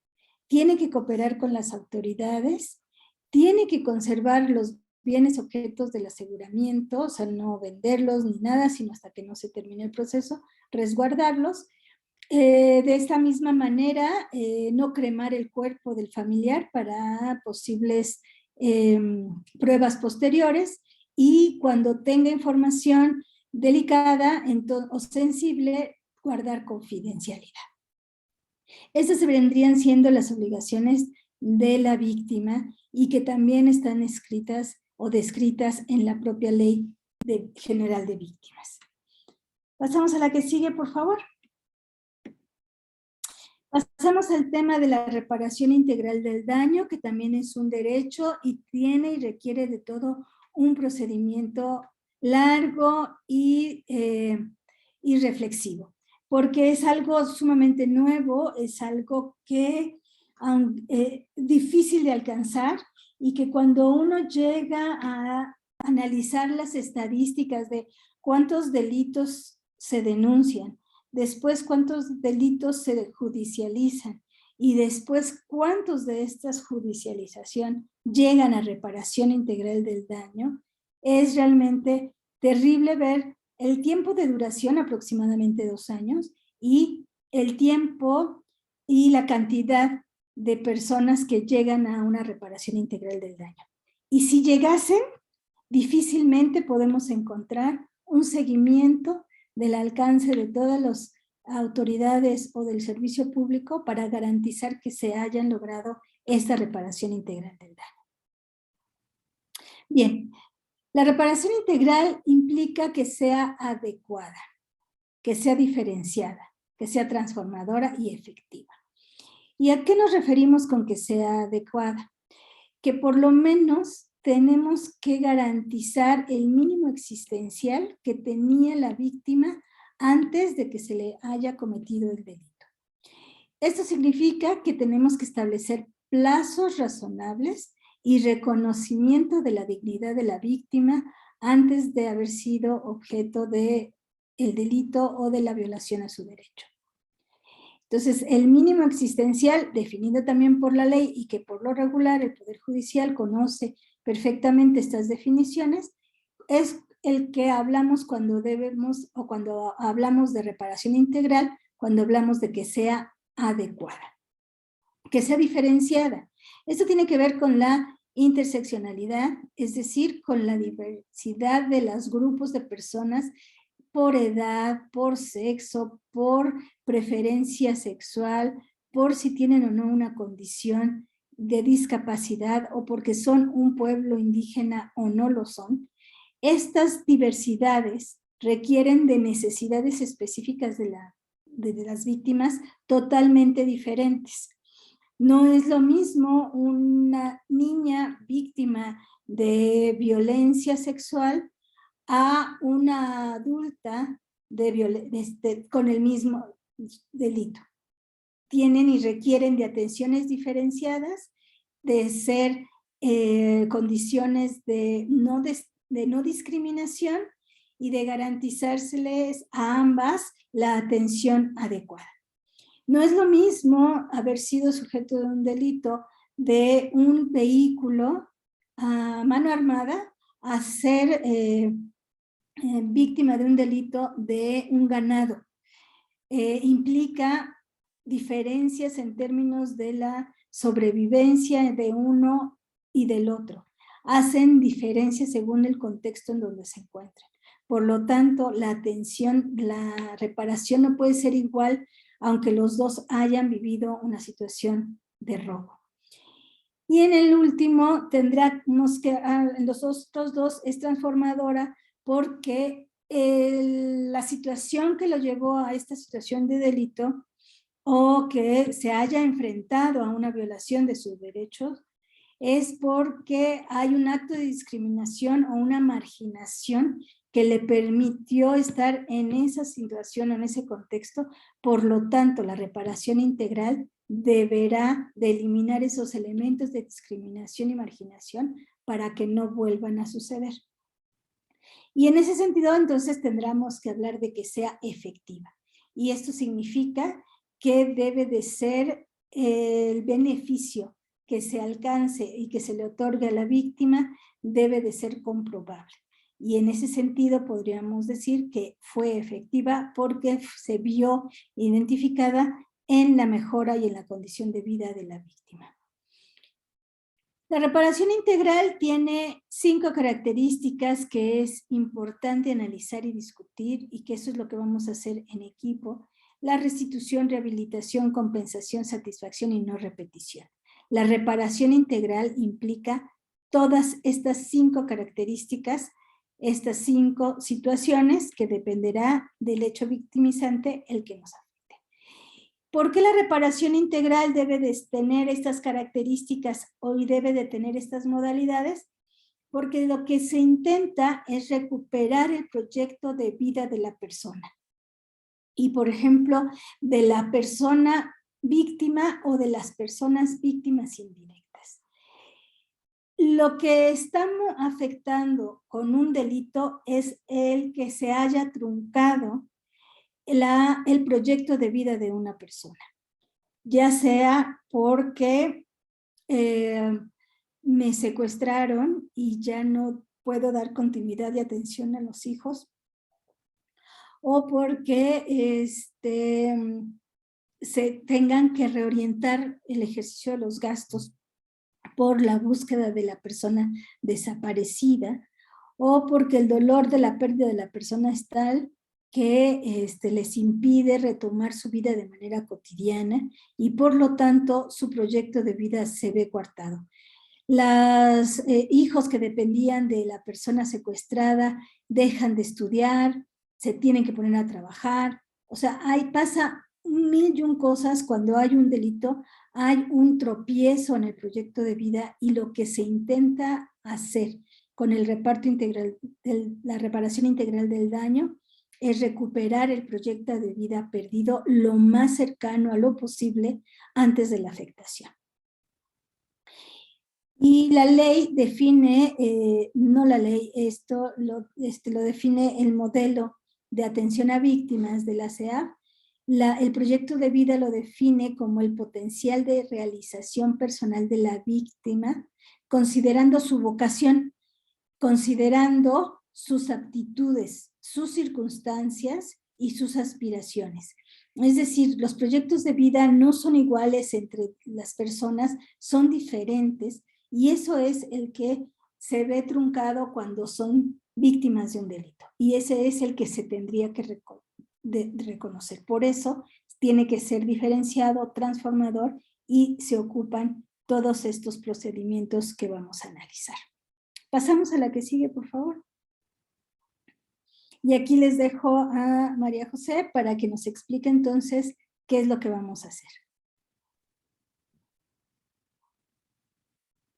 tiene que cooperar con las autoridades, tiene que conservar los bienes objetos del aseguramiento, o sea, no venderlos ni nada, sino hasta que no se termine el proceso, resguardarlos. De esta misma manera, no cremar el cuerpo del familiar para posibles pruebas posteriores, y cuando tenga información delicada o sensible, guardar confidencialidad. Estas se vendrían siendo las obligaciones de la víctima y que también están escritas o descritas en la propia Ley General de Víctimas. Pasamos a la que sigue, por favor. Pasamos al tema de la reparación integral del daño, que también es un derecho y tiene y requiere de todo un procedimiento largo y reflexivo, porque es algo sumamente nuevo, es algo que difícil de alcanzar y que cuando uno llega a analizar las estadísticas de cuántos delitos se denuncian, después cuántos delitos se judicializan y después cuántos de estas judicialización llegan a reparación integral del daño, es realmente terrible ver el tiempo de duración, aproximadamente 2 años, y el tiempo y la cantidad de personas que llegan a una reparación integral del daño. Y si llegasen, difícilmente podemos encontrar un seguimiento del alcance de todas las autoridades o del servicio público para garantizar que se hayan logrado esta reparación integral del daño. Bien, la reparación integral implica que sea adecuada, que sea diferenciada, que sea transformadora y efectiva. ¿Y a qué nos referimos con que sea adecuada? Que por lo menos tenemos que garantizar el mínimo existencial que tenía la víctima antes de que se le haya cometido el delito. Esto significa que tenemos que establecer plazos razonables y reconocimiento de la dignidad de la víctima antes de haber sido objeto del delito o de la violación a su derecho. Entonces, el mínimo existencial, definido también por la ley y que por lo regular el Poder Judicial conoce perfectamente estas definiciones, es el que hablamos cuando debemos o cuando hablamos de reparación integral, cuando hablamos de que sea adecuada, que sea diferenciada. Esto tiene que ver con la interseccionalidad, es decir, con la diversidad de los grupos de personas por edad, por sexo, por preferencia sexual, por si tienen o no una condición de discapacidad o porque son un pueblo indígena o no lo son. Estas diversidades requieren de necesidades específicas de las víctimas totalmente diferentes. No es lo mismo una niña víctima de violencia sexual a una adulta con el mismo delito. Tienen y requieren de atenciones diferenciadas, de ser condiciones de no discriminación y de garantizárseles a ambas la atención adecuada. No es lo mismo haber sido sujeto de un delito de un vehículo a mano armada a ser víctima de un delito de un ganado. Implica diferencias en términos de la sobrevivencia de uno y del otro. Hacen diferencias según el contexto en donde se encuentran. Por lo tanto, la atención, la reparación no puede ser igual aunque los dos hayan vivido una situación de robo. Y en el último tendremos que, en los otros dos es transformadora porque la situación que lo llevó a esta situación de delito o que se haya enfrentado a una violación de sus derechos es porque hay un acto de discriminación o una marginación que le permitió estar en esa situación, en ese contexto. Por lo tanto, la reparación integral deberá de eliminar esos elementos de discriminación y marginación para que no vuelvan a suceder. Y en ese sentido, entonces, tendremos que hablar de que sea efectiva. Y esto significa que debe de ser el beneficio que se alcance y que se le otorgue a la víctima debe de ser comprobable. Y en ese sentido podríamos decir que fue efectiva porque se vio identificada en la mejora y en la condición de vida de la víctima. La reparación integral tiene 5 características que es importante analizar y discutir y que eso es lo que vamos a hacer en equipo la restitución, rehabilitación, compensación, satisfacción y no repetición. La reparación integral implica todas estas 5 características, estas 5 situaciones que dependerá del hecho victimizante el que nos afecte. ¿Por qué la reparación integral debe de tener estas características y debe de tener estas modalidades? Porque lo que se intenta es recuperar el proyecto de vida de la persona. Y, por ejemplo, de la persona víctima o de las personas víctimas indirectas. Lo que estamos afectando con un delito es el que se haya truncado el proyecto de vida de una persona, ya sea porque me secuestraron y ya no puedo dar continuidad y atención a los hijos, o porque se tengan que reorientar el ejercicio de los gastos por la búsqueda de la persona desaparecida, o porque el dolor de la pérdida de la persona es tal que les impide retomar su vida de manera cotidiana y por lo tanto su proyecto de vida se ve coartado. Los hijos que dependían de la persona secuestrada dejan de estudiar, se tienen que poner a trabajar, o sea, ahí pasa 1001 cosas cuando hay un delito, hay un tropiezo en el proyecto de vida y lo que se intenta hacer con el reparto integral, la reparación integral del daño, es recuperar el proyecto de vida perdido lo más cercano a lo posible antes de la afectación. Y la ley define, no la ley, esto lo define el modelo de atención a víctimas de la CEAV. El proyecto de vida lo define como el potencial de realización personal de la víctima, considerando su vocación, considerando sus aptitudes, sus circunstancias y sus aspiraciones. Es decir, los proyectos de vida no son iguales entre las personas, son diferentes y eso es el que se ve truncado cuando son víctimas de un delito. Y ese es el que se tendría que reconocer. Por eso tiene que ser diferenciado, transformador y se ocupan todos estos procedimientos que vamos a analizar. Pasamos a la que sigue, por favor. Y aquí les dejo a María José para que nos explique entonces qué es lo que vamos a hacer.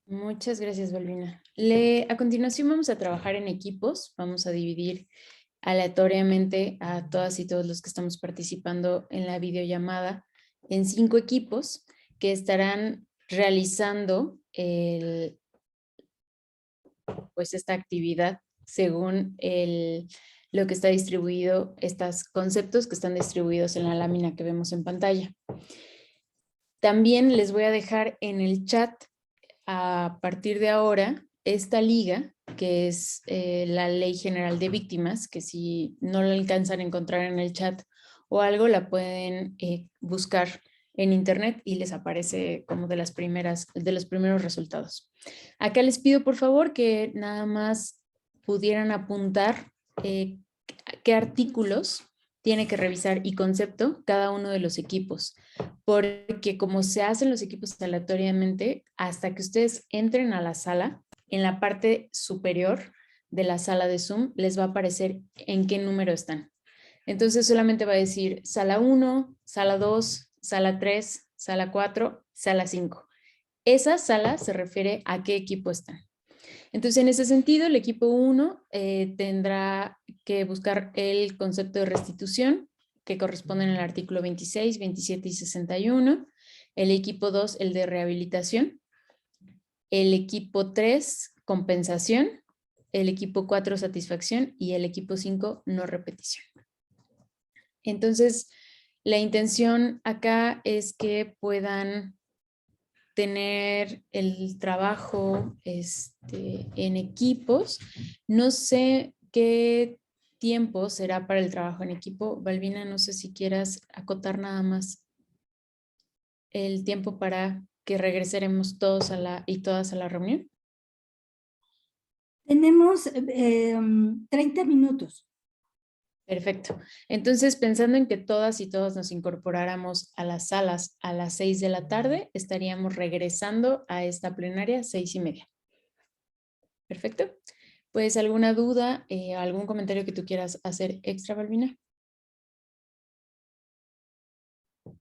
Muchas gracias, Balbina. A continuación vamos a trabajar en equipos. Vamos a dividir aleatoriamente a todas y todos los que estamos participando en la videollamada en 5 equipos que estarán realizando esta actividad según lo que está distribuido, estos conceptos que están distribuidos en la lámina que vemos en pantalla. También les voy a dejar en el chat a partir de ahora esta liga, que es la Ley General de Víctimas, que si no la alcanzan a encontrar en el chat o algo, la pueden buscar en internet y les aparece como de los primeros resultados. Acá les pido por favor que nada más pudieran apuntar qué artículos tiene que revisar y concepto cada uno de los equipos, porque como se hacen los equipos aleatoriamente, hasta que ustedes entren a la sala, en la parte superior de la sala de Zoom les va a aparecer en qué número están. Entonces solamente va a decir sala 1, sala 2, sala 3, sala 4, sala 5. Esa sala se refiere a qué equipo están. Entonces, en ese sentido, el equipo 1 tendrá que buscar el concepto de restitución, que corresponde en el artículo 26, 27 y 61. El equipo 2, el de rehabilitación. El equipo 3, compensación. El equipo 4, satisfacción. Y el equipo 5, no repetición. Entonces, la intención acá es que puedan tener el trabajo en equipos. No sé qué tiempo será para el trabajo en equipo. Balbina, no sé si quieras acotar nada más el tiempo para que regresaremos todos y todas a la reunión. Tenemos 30 minutos. Perfecto. Entonces, pensando en que todas y todos nos incorporáramos a las salas a las 6 de la tarde, estaríamos regresando a esta plenaria 6:30. Perfecto. Pues, ¿alguna duda, algún comentario que tú quieras hacer extra, Balbina?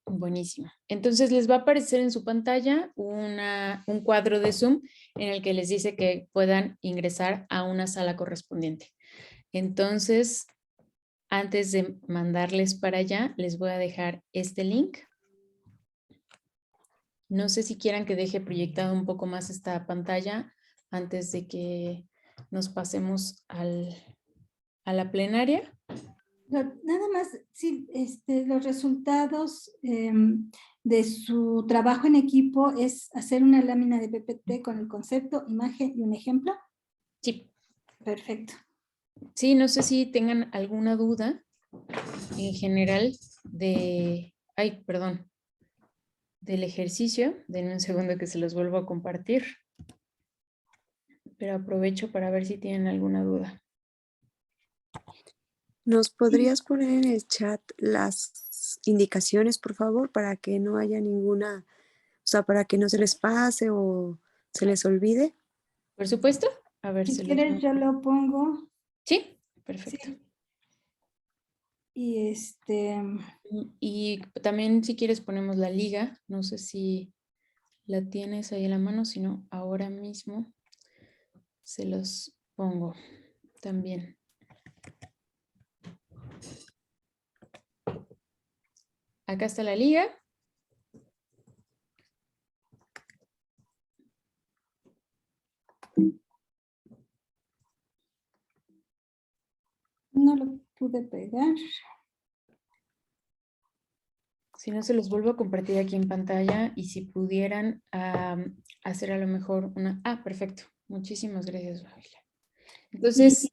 Buenísimo. Entonces les va a aparecer en su pantalla un cuadro de Zoom en el que les dice que puedan ingresar a una sala correspondiente. Entonces, antes de mandarles para allá, les voy a dejar este link. No sé si quieran que deje proyectado un poco más esta pantalla antes de que nos pasemos a la plenaria. Nada más, sí, los resultados de su trabajo en equipo es hacer una lámina de PPT con el concepto, imagen y un ejemplo. Sí. Perfecto. Sí, no sé si tengan alguna duda en general del ejercicio. Denme un segundo que se los vuelvo a compartir. Pero aprovecho para ver si tienen alguna duda. ¿Nos podrías poner en el chat las indicaciones, por favor, para que no haya ninguna, o sea, para que no se les pase o se les olvide? Por supuesto. A ver Si si quieres, yo lo pongo. Sí, perfecto. Sí. Y Y también si quieres ponemos la liga. No sé si la tienes ahí en la mano, si no, ahora mismo se los pongo también. Acá está la liga. no lo pude pegar. Si no, se los vuelvo a compartir aquí en pantalla y si pudieran hacer a lo mejor una... Ah, perfecto. Muchísimas gracias, Baila. Entonces,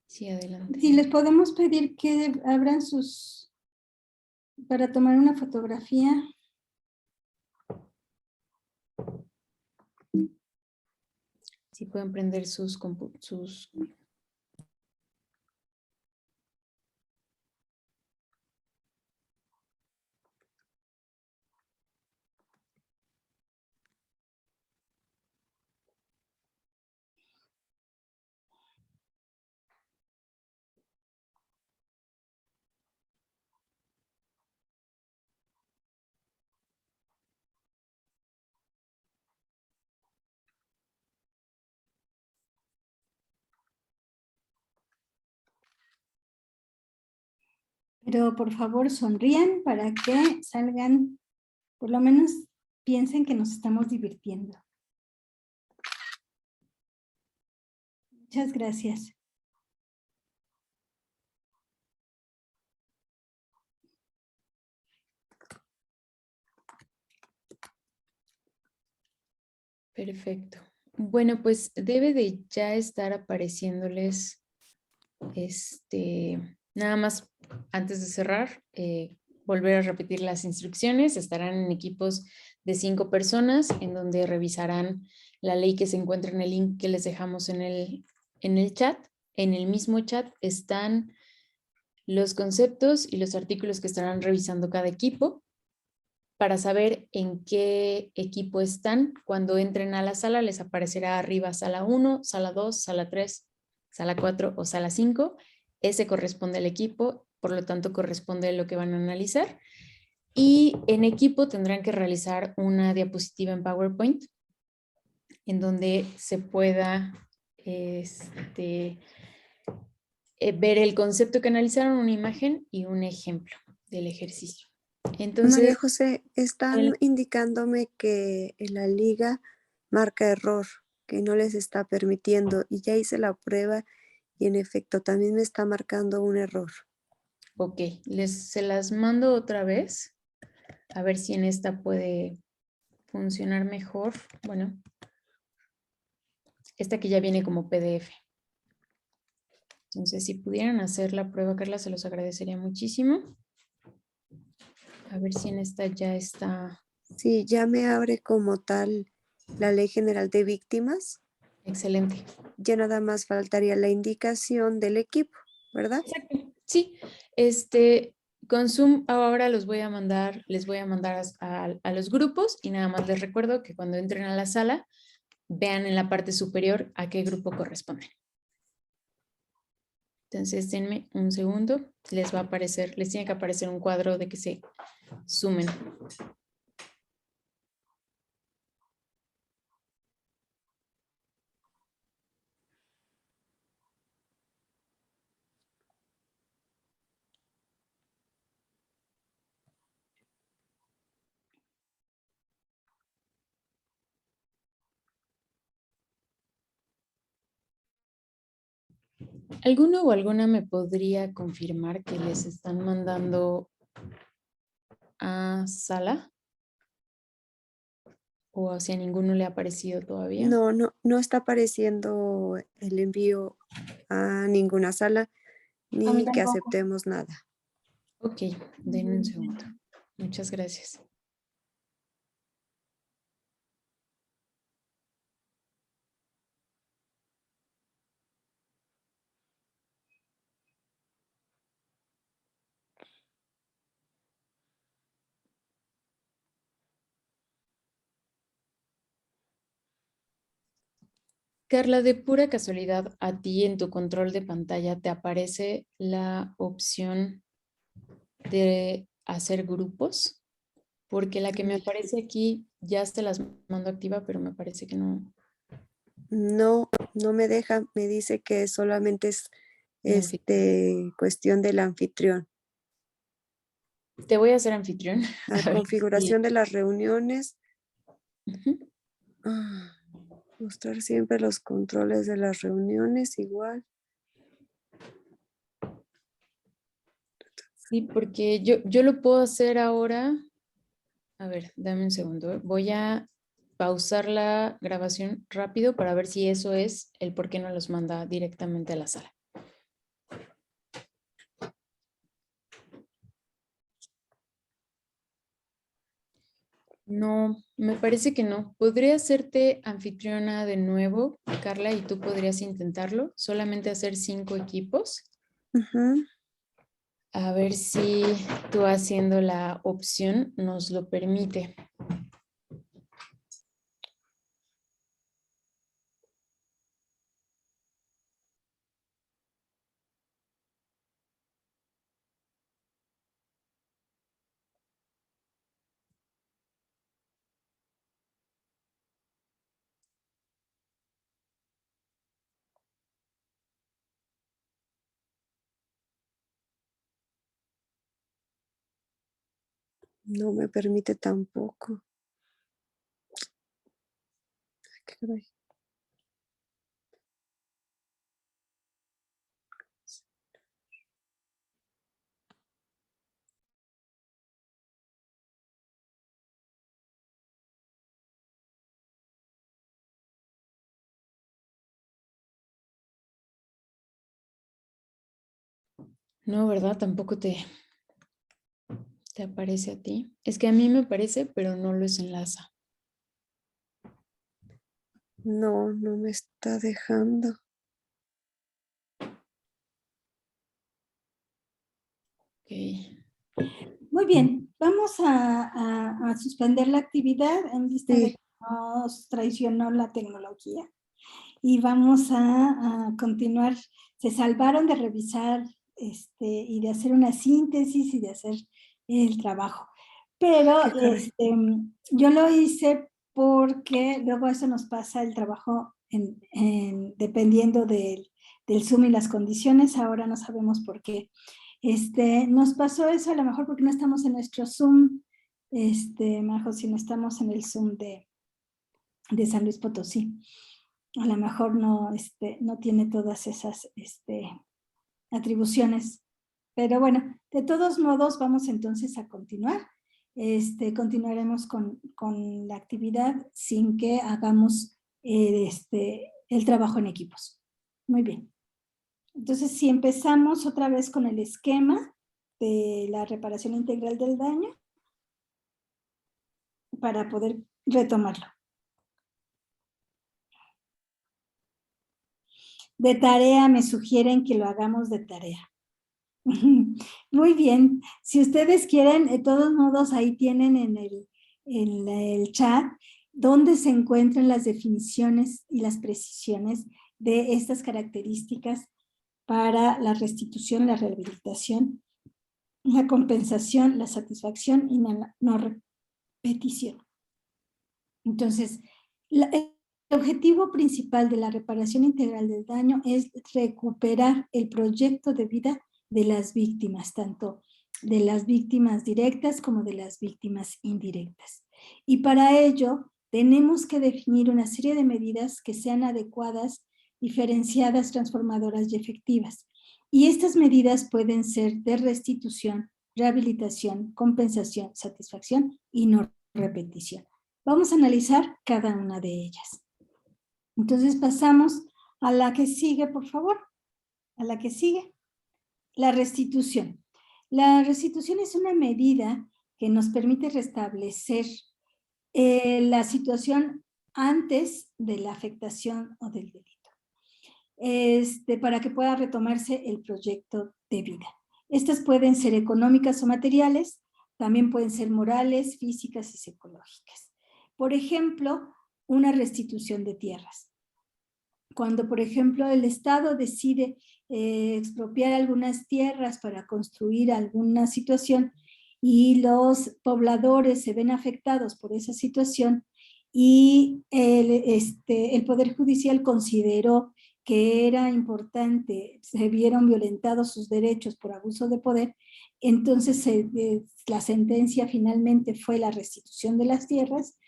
sí, adelante. Si les podemos pedir que abran para tomar una fotografía. Si pueden prender sus... Pero por favor sonrían para que salgan, por lo menos piensen que nos estamos divirtiendo. Muchas gracias. Perfecto. Bueno, pues debe de ya estar apareciéndoles nada más antes de cerrar, volver a repetir las instrucciones. Estarán en equipos de 5 personas en donde revisarán la ley que se encuentra en el link que les dejamos en el chat. En el mismo chat están los conceptos y los artículos que estarán revisando cada equipo. Para saber en qué equipo están, cuando entren a la sala les aparecerá arriba sala 1, sala 2, sala 3, sala 4 o sala 5. Ese corresponde al equipo, por lo tanto corresponde a lo que van a analizar. Y en equipo tendrán que realizar una diapositiva en PowerPoint en donde se pueda ver el concepto que analizaron, una imagen y un ejemplo del ejercicio. Entonces, María José, están indicándome que en la liga marca error, que no les está permitiendo, y ya hice la prueba y en efecto también me está marcando un error. Ok, se las mando otra vez, a ver si en esta puede funcionar mejor. Bueno, esta que ya viene como PDF. Entonces, si pudieran hacer la prueba, Carla, se los agradecería muchísimo. A ver si en esta ya está. Sí, ya me abre como tal la Ley General de Víctimas. Excelente. Ya nada más faltaría la indicación del equipo, ¿verdad? Exacto. Sí, con Zoom ahora les voy a mandar a los grupos y nada más les recuerdo que cuando entren a la sala vean en la parte superior a qué grupo corresponden. Entonces denme un segundo, les tiene que aparecer un cuadro de que se sumen. ¿Alguno o alguna me podría confirmar que les están mandando a sala? ¿O si a ninguno le ha aparecido todavía? No está apareciendo el envío a ninguna sala A mí ni que tampoco. aceptemos nada. Ok, denme un segundo. Muchas gracias. Carla, de pura casualidad, a ti en tu control de pantalla te aparece la opción de hacer grupos, porque la que me aparece aquí ya se las mando activa, pero me parece que no. No me deja, me dice que solamente es cuestión del anfitrión. Te voy a hacer anfitrión. A A ver configuración de las reuniones. Ujú. Mostrar siempre los controles de las reuniones igual. Sí, porque yo lo puedo hacer ahora. A ver, dame un segundo. Voy a pausar la grabación rápido para ver si eso es el por qué no los manda directamente a la sala. No, me parece que no. ¿Podría hacerte anfitriona de nuevo, Carla, y tú podrías intentarlo? Solamente hacer 5 equipos. Ujú. A ver si tú haciendo la opción nos lo permite. No me permite tampoco. Ay, qué caray. No, ¿verdad? Tampoco te aparece a ti. Es que a mí me aparece, pero no los enlaza. No me está dejando. Ok. Muy bien, vamos a suspender la actividad en vista de Sí, que nos traicionó la tecnología. Y vamos a continuar. Se salvaron de revisar y de hacer una síntesis y de hacer el trabajo. Pero qué caray. yo lo hice porque luego eso nos pasa el trabajo dependiendo del Zoom y las condiciones. Ahora no sabemos por qué. Nos pasó eso a lo mejor porque no estamos en nuestro Zoom, Majo, sino estamos en el Zoom de San Luis Potosí. A lo mejor no tiene todas esas atribuciones. Pero bueno, de todos modos vamos entonces a continuar. Continuaremos con la actividad sin que hagamos el trabajo en equipos. Muy bien. Entonces, si empezamos otra vez con el esquema de la reparación integral del daño para poder retomarlo. De tarea me sugieren que lo hagamos de tarea. Muy bien. Si ustedes quieren, de todos modos, ahí tienen en el chat donde se encuentran las definiciones y las precisiones de estas características para la restitución, la rehabilitación, la compensación, la satisfacción y la no repetición. Entonces, el objetivo principal de la reparación integral del daño es recuperar el proyecto de vida de las víctimas, tanto de las víctimas directas como de las víctimas indirectas. Y para ello tenemos que definir una serie de medidas que sean adecuadas, diferenciadas, transformadoras y efectivas. Y estas medidas pueden ser de restitución, rehabilitación, compensación, satisfacción y no repetición. Vamos a analizar cada una de ellas. Entonces pasamos a la que sigue, por favor. A la que sigue. La restitución. La restitución es una medida que nos permite restablecer la situación antes de la afectación o del delito, para que pueda retomarse el proyecto de vida. Estas pueden ser económicas o materiales, también pueden ser morales, físicas y psicológicas. Por ejemplo, una restitución de tierras. Cuando, por ejemplo, el Estado decide expropiar algunas tierras para construir alguna situación y los pobladores se ven afectados por esa situación y el Poder Judicial consideró que era importante, se vieron violentados sus derechos por abuso de poder, entonces la sentencia finalmente fue la restitución de las tierras.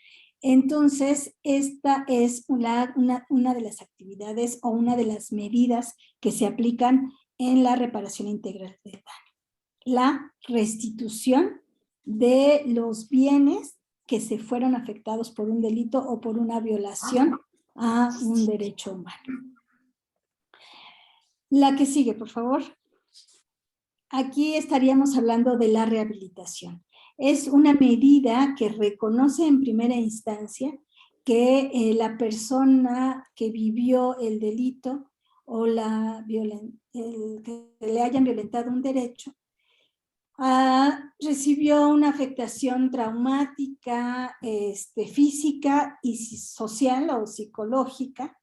Entonces, esta es una de las actividades o una de las medidas que se aplican en la reparación integral del daño. La restitución de los bienes que se fueron afectados por un delito o por una violación a un derecho humano. La que sigue, por favor. Aquí estaríamos hablando de la rehabilitación. Es una medida que reconoce en primera instancia que la persona que vivió el delito o que le hayan violentado un derecho recibió una afectación traumática, física y social o psicológica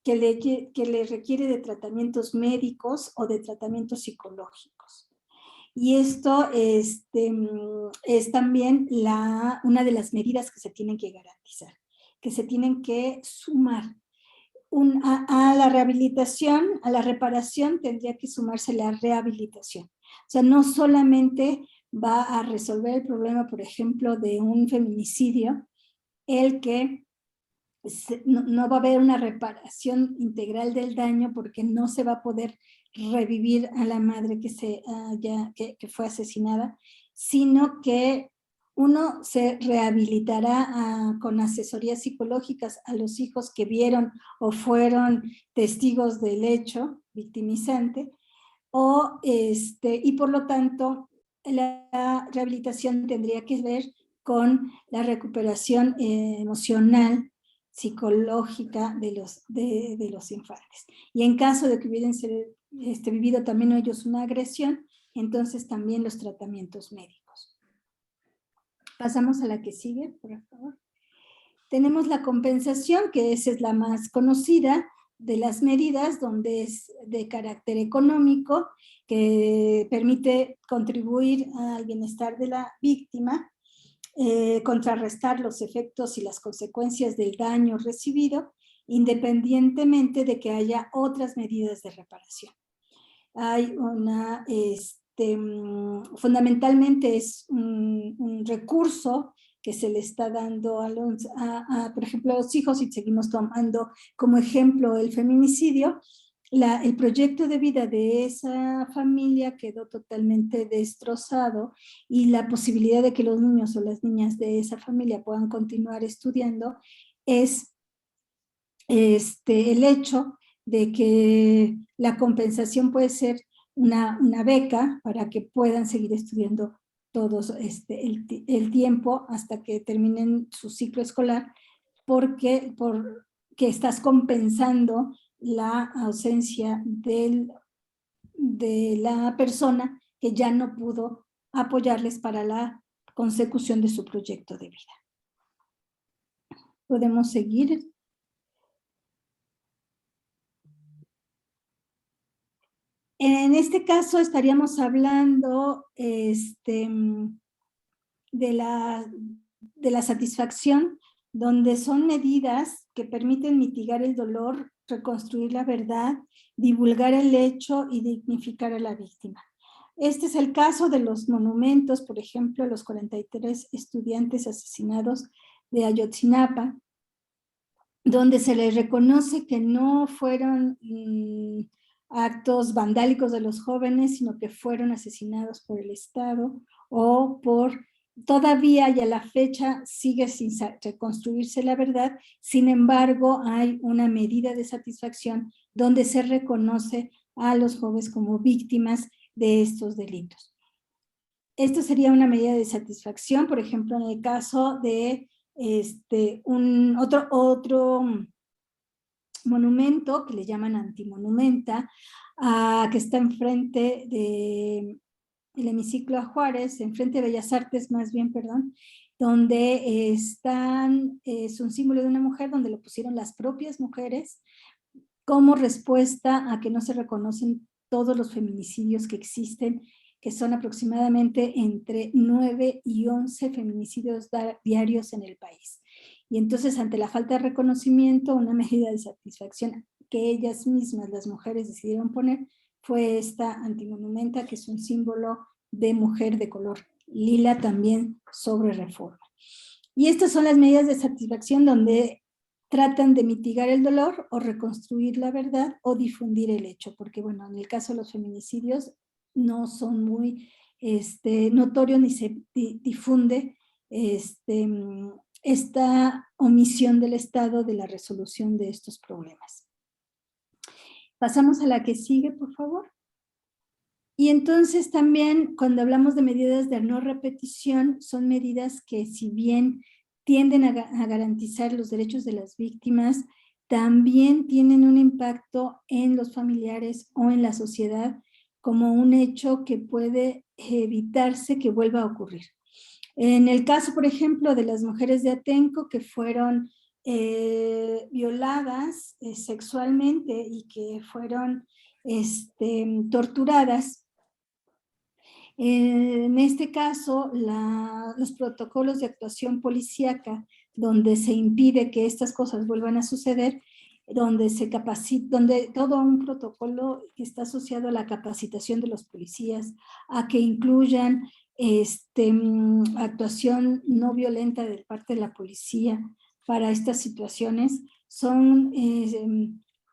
que le requiere de tratamientos médicos o de tratamientos psicológicos. Y esto es también una de las medidas que se tienen que garantizar, que se tienen que sumar. A la rehabilitación, a la reparación tendría que sumarse la rehabilitación. O sea, no solamente va a resolver el problema, por ejemplo, de un feminicidio, el que no va a haber una reparación integral del daño porque no se va a poder revivir a la madre que fue asesinada, sino que uno se rehabilitará con asesorías psicológicas a los hijos que vieron o fueron testigos del hecho victimizante, y por lo tanto la rehabilitación tendría que ver con la recuperación emocional, psicológica de los infantes. Y en caso de que hubieran vivido también ellos una agresión, entonces también los tratamientos médicos. Pasamos a la que sigue, por favor. Tenemos la compensación, que esa es la más conocida de las medidas, donde es de carácter económico, que permite contribuir al bienestar de la víctima, contrarrestar los efectos y las consecuencias del daño recibido, independientemente de que haya otras medidas de reparación. Hay fundamentalmente es un recurso que se le está dando por ejemplo, a los hijos, y seguimos tomando como ejemplo el feminicidio. El proyecto de vida de esa familia quedó totalmente destrozado y la posibilidad de que los niños o las niñas de esa familia puedan continuar estudiando es el hecho de que la compensación puede ser una beca para que puedan seguir estudiando todos el tiempo hasta que terminen su ciclo escolar, porque estás compensando la ausencia de la persona que ya no pudo apoyarles para la consecución de su proyecto de vida. Podemos seguir. En este caso estaríamos hablando de la satisfacción, donde son medidas que permiten mitigar el dolor, reconstruir la verdad, divulgar el hecho y dignificar a la víctima. Este es el caso de los monumentos, por ejemplo, los 43 estudiantes asesinados de Ayotzinapa, donde se les reconoce que no fueron actos vandálicos de los jóvenes, sino que fueron asesinados por el Estado o por, todavía y a la fecha sigue sin reconstruirse la verdad, sin embargo hay una medida de satisfacción donde se reconoce a los jóvenes como víctimas de estos delitos. Esto sería una medida de satisfacción, por ejemplo, en el caso de otro monumento que le llaman antimonumenta, que está enfrente del hemiciclo a Juárez, enfrente de Bellas Artes más bien, perdón, donde es un símbolo de una mujer, donde lo pusieron las propias mujeres como respuesta a que no se reconocen todos los feminicidios que existen, que son aproximadamente entre 9 y 11 feminicidios diarios en el país. Y entonces, ante la falta de reconocimiento, una medida de satisfacción que ellas mismas, las mujeres, decidieron poner, fue esta antimonumenta, que es un símbolo de mujer de color lila, también sobre Reforma. Y estas son las medidas de satisfacción donde tratan de mitigar el dolor o reconstruir la verdad o difundir el hecho, porque bueno, en el caso de los feminicidios no son muy notorios ni se difunde esta omisión del Estado de la resolución de estos problemas. Pasamos a la que sigue, por favor. Y entonces también cuando hablamos de medidas de no repetición, son medidas que si bien tienden a garantizar los derechos de las víctimas, también tienen un impacto en los familiares o en la sociedad como un hecho que puede evitarse que vuelva a ocurrir. En el caso, por ejemplo, de las mujeres de Atenco que fueron violadas sexualmente y que fueron torturadas, en este caso, los protocolos de actuación policíaca, donde se impide que estas cosas vuelvan a suceder, donde todo un protocolo que está asociado a la capacitación de los policías, a que incluyan actuación no violenta de parte de la policía para estas situaciones, son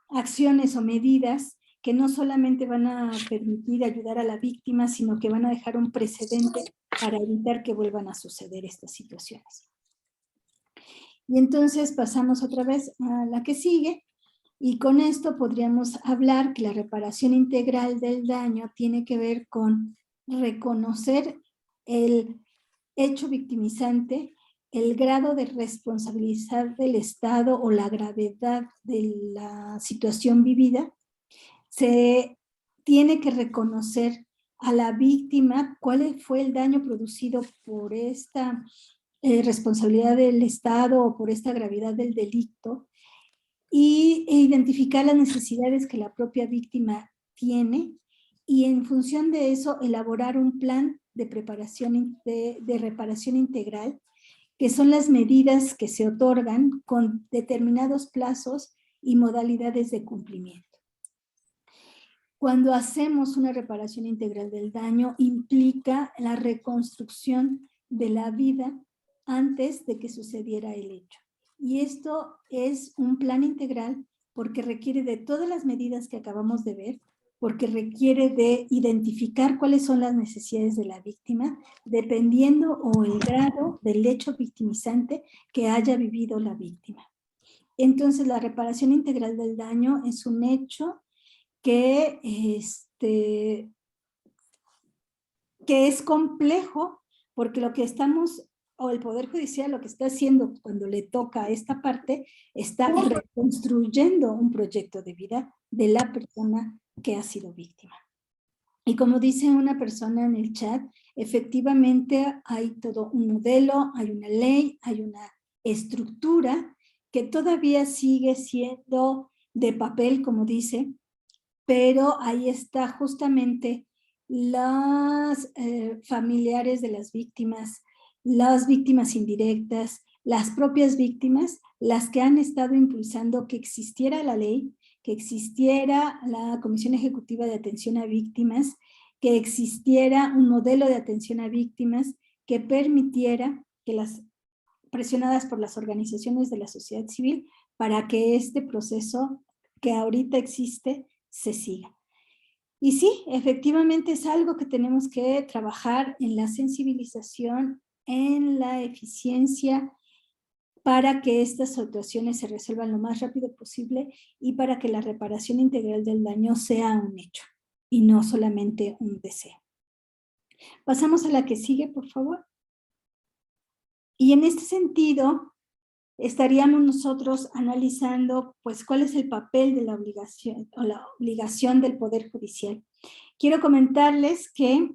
acciones o medidas que no solamente van a permitir ayudar a la víctima, sino que van a dejar un precedente para evitar que vuelvan a suceder estas situaciones. Y entonces pasamos otra vez a la que sigue, y con esto podríamos hablar que la reparación integral del daño tiene que ver con reconocer el hecho victimizante, el grado de responsabilidad del Estado o la gravedad de la situación vivida. Se tiene que reconocer a la víctima cuál fue el daño producido por esta responsabilidad del Estado o por esta gravedad del delito e identificar las necesidades que la propia víctima tiene y en función de eso elaborar un plan de preparación de reparación integral, que son las medidas que se otorgan con determinados plazos y modalidades de cumplimiento. Cuando hacemos una reparación integral del daño, implica la reconstrucción de la vida antes de que sucediera el hecho. Y esto es un plan integral porque requiere de todas las medidas que acabamos de ver, porque requiere de identificar cuáles son las necesidades de la víctima, dependiendo o el grado del hecho victimizante que haya vivido la víctima. Entonces, la reparación integral del daño es un hecho que es complejo porque lo que estamos o el Poder Judicial lo que está haciendo cuando le toca a esta parte, está reconstruyendo un proyecto de vida de la persona que ha sido víctima. Y como dice una persona en el chat, efectivamente hay todo un modelo, hay una ley, hay una estructura que todavía sigue siendo de papel, como dice, pero ahí está justamente las familiares de las víctimas indirectas, las propias víctimas, las que han estado impulsando que existiera la ley, que existiera la Comisión Ejecutiva de Atención a Víctimas, que existiera un modelo de atención a víctimas que permitiera que las presionadas por las organizaciones de la sociedad civil para que este proceso que ahorita existe se siga. Y sí, efectivamente es algo que tenemos que trabajar en la sensibilización, en la eficiencia, para que estas situaciones se resuelvan lo más rápido posible y para que la reparación integral del daño sea un hecho y no solamente un deseo. Pasamos a la que sigue, por favor. Y en este sentido, estaríamos nosotros analizando pues cuál es el papel de la obligación del Poder Judicial. Quiero comentarles que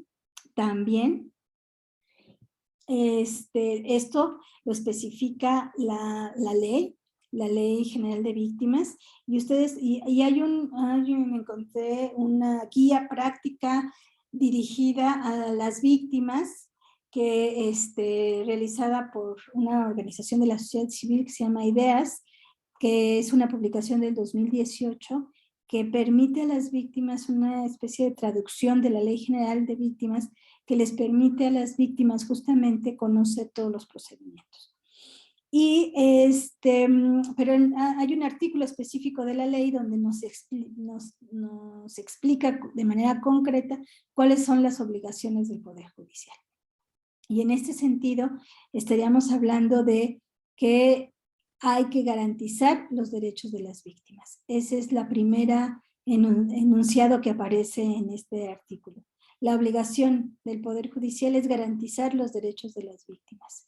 también esto lo especifica la Ley General de Víctimas, y ustedes, me encontré una guía práctica dirigida a las víctimas que realizada por una organización de la sociedad civil que se llama IDEAS, que es una publicación del 2018 que permite a las víctimas una especie de traducción de la Ley General de Víctimas que les permite a las víctimas justamente conocer todos los procedimientos. Y pero hay un artículo específico de la ley donde nos explica de manera concreta cuáles son las obligaciones del Poder Judicial. Y en este sentido estaríamos hablando de que hay que garantizar los derechos de las víctimas. Ese es la primera enunciado que aparece en este artículo. La obligación del Poder Judicial es garantizar los derechos de las víctimas.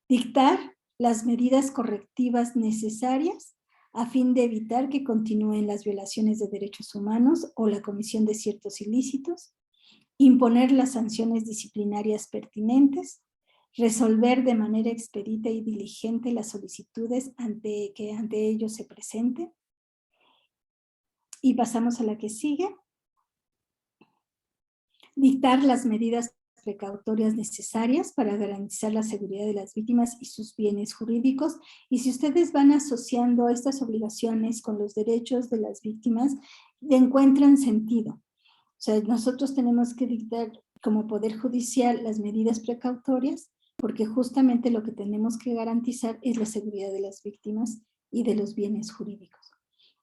Dictar las medidas correctivas necesarias a fin de evitar que continúen las violaciones de derechos humanos o la comisión de ciertos ilícitos. Imponer las sanciones disciplinarias pertinentes. Resolver de manera expedita y diligente las solicitudes que ante ellos se presenten. Y pasamos a la que sigue. Dictar las medidas precautorias necesarias para garantizar la seguridad de las víctimas y sus bienes jurídicos. Y si ustedes van asociando estas obligaciones con los derechos de las víctimas, le encuentran sentido. O sea, nosotros tenemos que dictar como Poder Judicial las medidas precautorias, porque justamente lo que tenemos que garantizar es la seguridad de las víctimas y de los bienes jurídicos.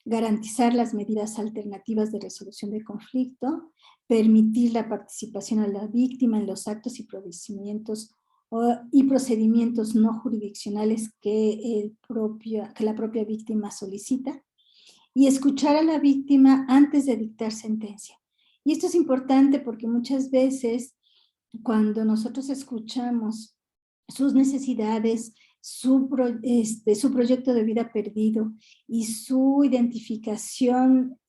Garantizar las medidas alternativas de resolución de conflicto, permitir la participación a la víctima en los actos y procedimientos no jurisdiccionales que la propia víctima solicita, y escuchar a la víctima antes de dictar sentencia. Y esto es importante porque muchas veces cuando nosotros escuchamos sus necesidades, su proyecto de vida perdido y su identificación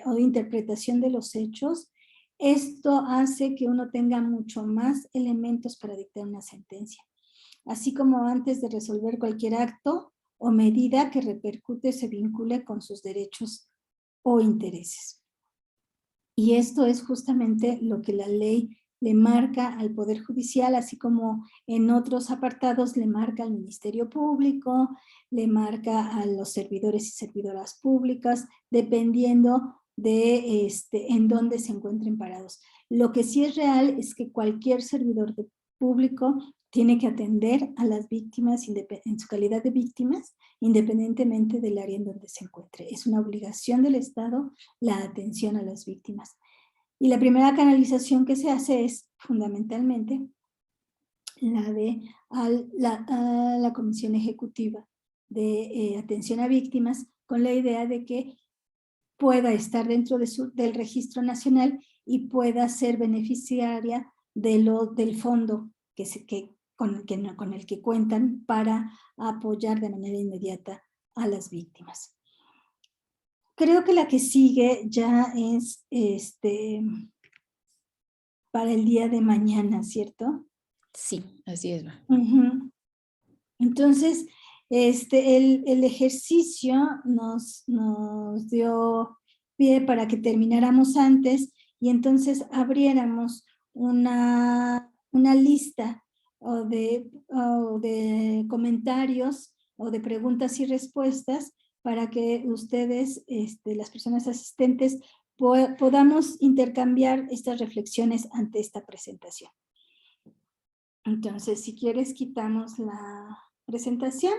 o interpretación de los hechos, esto hace que uno tenga mucho más elementos para dictar una sentencia. Así como antes de resolver cualquier acto o medida que repercute se vincule con sus derechos o intereses. Y esto es justamente lo que la ley le marca al Poder Judicial, así como en otros apartados le marca al Ministerio Público, le marca a los servidores y servidoras públicas, dependiendo de en dónde se encuentren parados. Lo que sí es real es que cualquier servidor público tiene que atender a las víctimas en su calidad de víctimas, independientemente del área en donde se encuentre. Es una obligación del Estado la atención a las víctimas. Y la primera canalización que se hace es fundamentalmente la de a la Comisión Ejecutiva de Atención a Víctimas, con la idea de que pueda estar dentro del registro nacional y pueda ser beneficiaria del fondo que con el que cuentan para apoyar de manera inmediata a las víctimas. Creo que la que sigue ya es para el día de mañana, ¿cierto? Sí, así es. Uh-huh. Entonces, el ejercicio nos dio pie para que termináramos antes y entonces abriéramos una lista o de comentarios o de preguntas y respuestas para que ustedes, las personas asistentes, podamos intercambiar estas reflexiones ante esta presentación. Entonces, si quieres, quitamos la presentación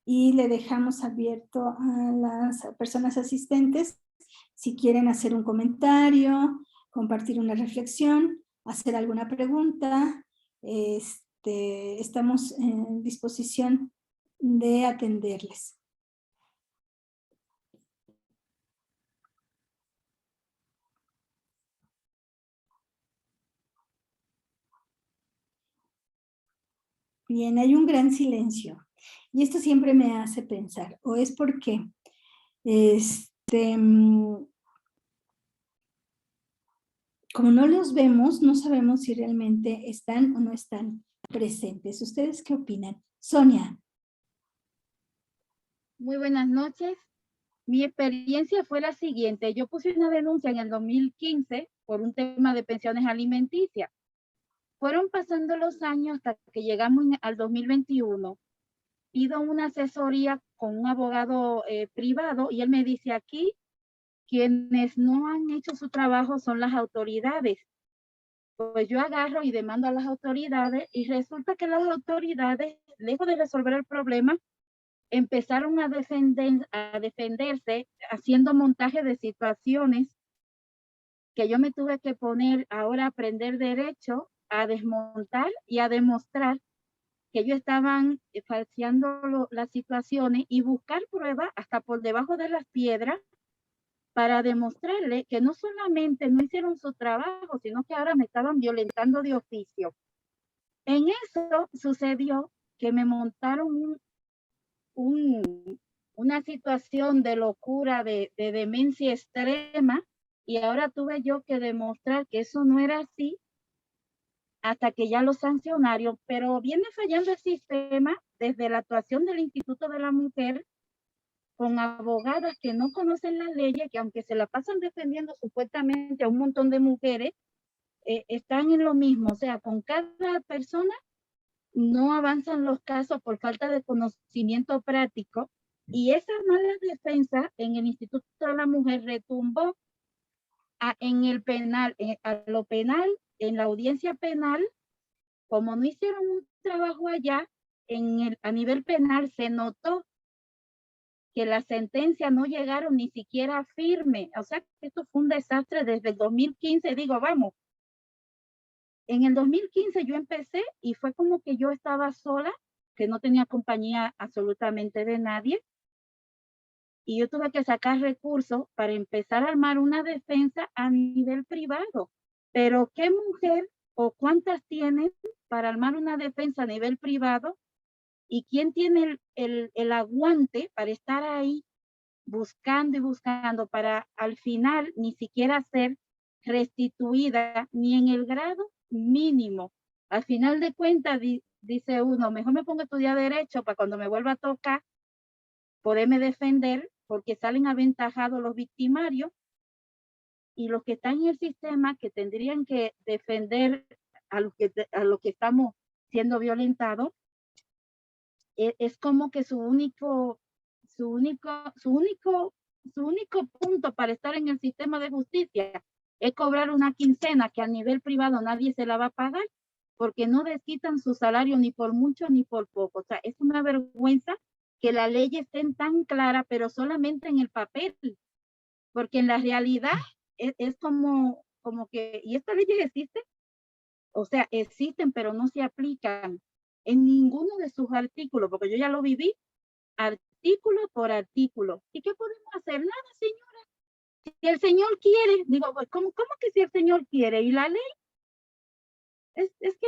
y le dejamos abierto a las personas asistentes si quieren hacer un comentario, compartir una reflexión, hacer alguna pregunta. Estamos en disposición de atenderles. Bien, hay un gran silencio. Y esto siempre me hace pensar, o es porque como no los vemos, no sabemos si realmente están o no están presentes. ¿Ustedes qué opinan? Sonia. Muy buenas noches. Mi experiencia fue la siguiente. Yo puse una denuncia en el 2015 por un tema de pensiones alimenticias. Fueron pasando los años hasta que llegamos al 2021. Pido una asesoría con un abogado privado y él me dice aquí, quienes no han hecho su trabajo son las autoridades. Pues yo agarro y demando a las autoridades y resulta que las autoridades, lejos de resolver el problema, empezaron a defenderse haciendo montaje de situaciones que yo me tuve que poner ahora a aprender derecho, a desmontar y a demostrar que ellos estaban falseando las situaciones y buscar pruebas hasta por debajo de las piedras para demostrarle que no solamente no hicieron su trabajo, sino que ahora me estaban violentando de oficio. En eso sucedió que me montaron una situación de locura, de demencia extrema, y ahora tuve yo que demostrar que eso no era así hasta que ya lo sancionaron, pero viene fallando el sistema desde la actuación del Instituto de la Mujer con abogadas que no conocen las leyes, que aunque se la pasan defendiendo supuestamente a un montón de mujeres, están en lo mismo, o sea, con cada persona no avanzan los casos por falta de conocimiento práctico y esa mala defensa en el Instituto de la Mujer retumbó en el penal, a lo penal, en la audiencia penal, como no hicieron un trabajo allá, a nivel penal se notó que las sentencias no llegaron ni siquiera firme, o sea que esto fue un desastre desde el 2015, digo, vamos, en el 2015 yo empecé y fue como que yo estaba sola, que no tenía compañía absolutamente de nadie, y yo tuve que sacar recursos para empezar a armar una defensa a nivel privado. Pero ¿qué mujer o cuántas tienen para armar una defensa a nivel privado? ¿Y quién tiene el aguante para estar ahí buscando y buscando para al final ni siquiera ser restituida ni en el grado mínimo? Al final de cuentas, dice uno, mejor me pongo a estudiar derecho para cuando me vuelva a tocar poderme defender, porque salen aventajados los victimarios y los que están en el sistema que tendrían que defender a los que estamos siendo violentados, es como que su único punto para estar en el sistema de justicia es cobrar una quincena que a nivel privado nadie se la va a pagar porque no desquitan su salario ni por mucho ni por poco. O sea, es una vergüenza que las leyes estén tan claras, pero solamente en el papel, porque en la realidad es como que, ¿y estas leyes existen? O sea, existen, pero no se aplican en ninguno de sus artículos, porque yo ya lo viví, artículo por artículo. ¿Y qué podemos hacer? Nada, señora. Si el Señor quiere, digo, ¿cómo que si el Señor quiere? ¿Y la ley? Es que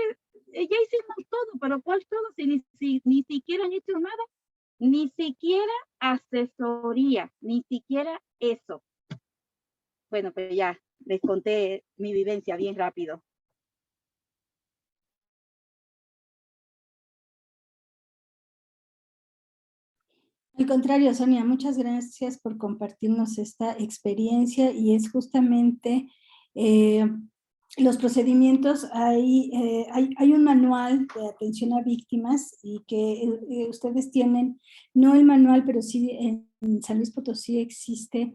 ya hicimos todo, pero ¿cuál todo? Si ni siquiera han hecho nada, ni siquiera asesoría, ni siquiera eso. Bueno, pues ya les conté mi vivencia bien rápido. Al contrario, Sonia, muchas gracias por compartirnos esta experiencia y es justamente los procedimientos. Hay un manual de atención a víctimas y que ustedes tienen, no el manual, pero sí en San Luis Potosí existe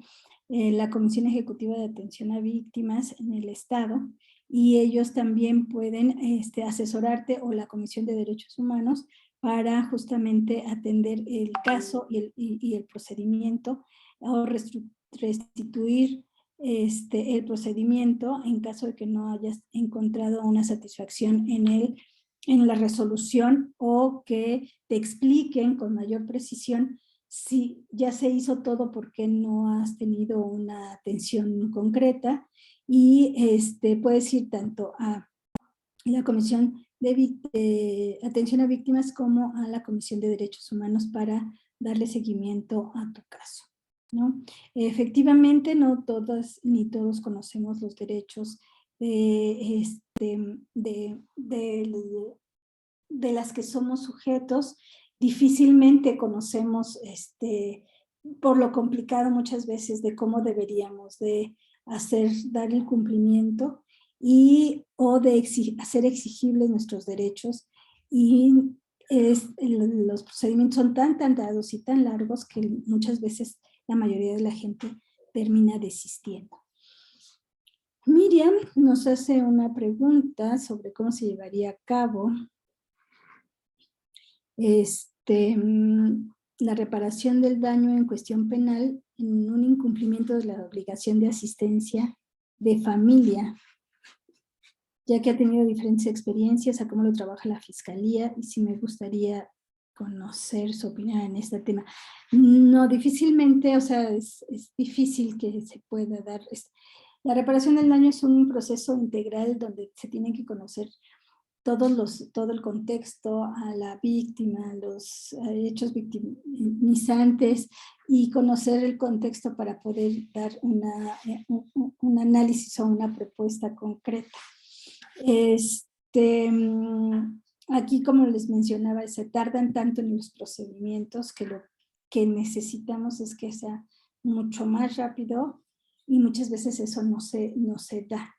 la Comisión Ejecutiva de Atención a Víctimas en el Estado y ellos también pueden asesorarte o la Comisión de Derechos Humanos para justamente atender el caso y el procedimiento o restituir el procedimiento en caso de que no hayas encontrado una satisfacción en la resolución o que te expliquen con mayor precisión si ya se hizo todo porque no has tenido una atención concreta y puedes ir tanto a la Comisión de Atención a Víctimas como a la Comisión de Derechos Humanos para darle seguimiento a tu caso, ¿no? Efectivamente, no todas ni todos conocemos los derechos de las que somos sujetos. Difícilmente conocemos por lo complicado muchas veces de cómo deberíamos de dar el cumplimiento o de hacer exigibles nuestros derechos y los procedimientos son tan dados y tan largos que muchas veces la mayoría de la gente termina desistiendo. Miriam nos hace una pregunta sobre cómo se llevaría a cabo la reparación del daño en cuestión penal en un incumplimiento de la obligación de asistencia de familia, ya que ha tenido diferentes experiencias a cómo lo trabaja la Fiscalía y sí me gustaría conocer su opinión en este tema. No, difícilmente, o sea, es difícil que se pueda dar. La reparación del daño es un proceso integral donde se tienen que conocer todo el contexto a la víctima, los hechos victimizantes y conocer el contexto para poder dar un análisis o una propuesta concreta. Aquí, como les mencionaba, se tardan tanto en los procedimientos que lo que necesitamos es que sea mucho más rápido y muchas veces eso no se da.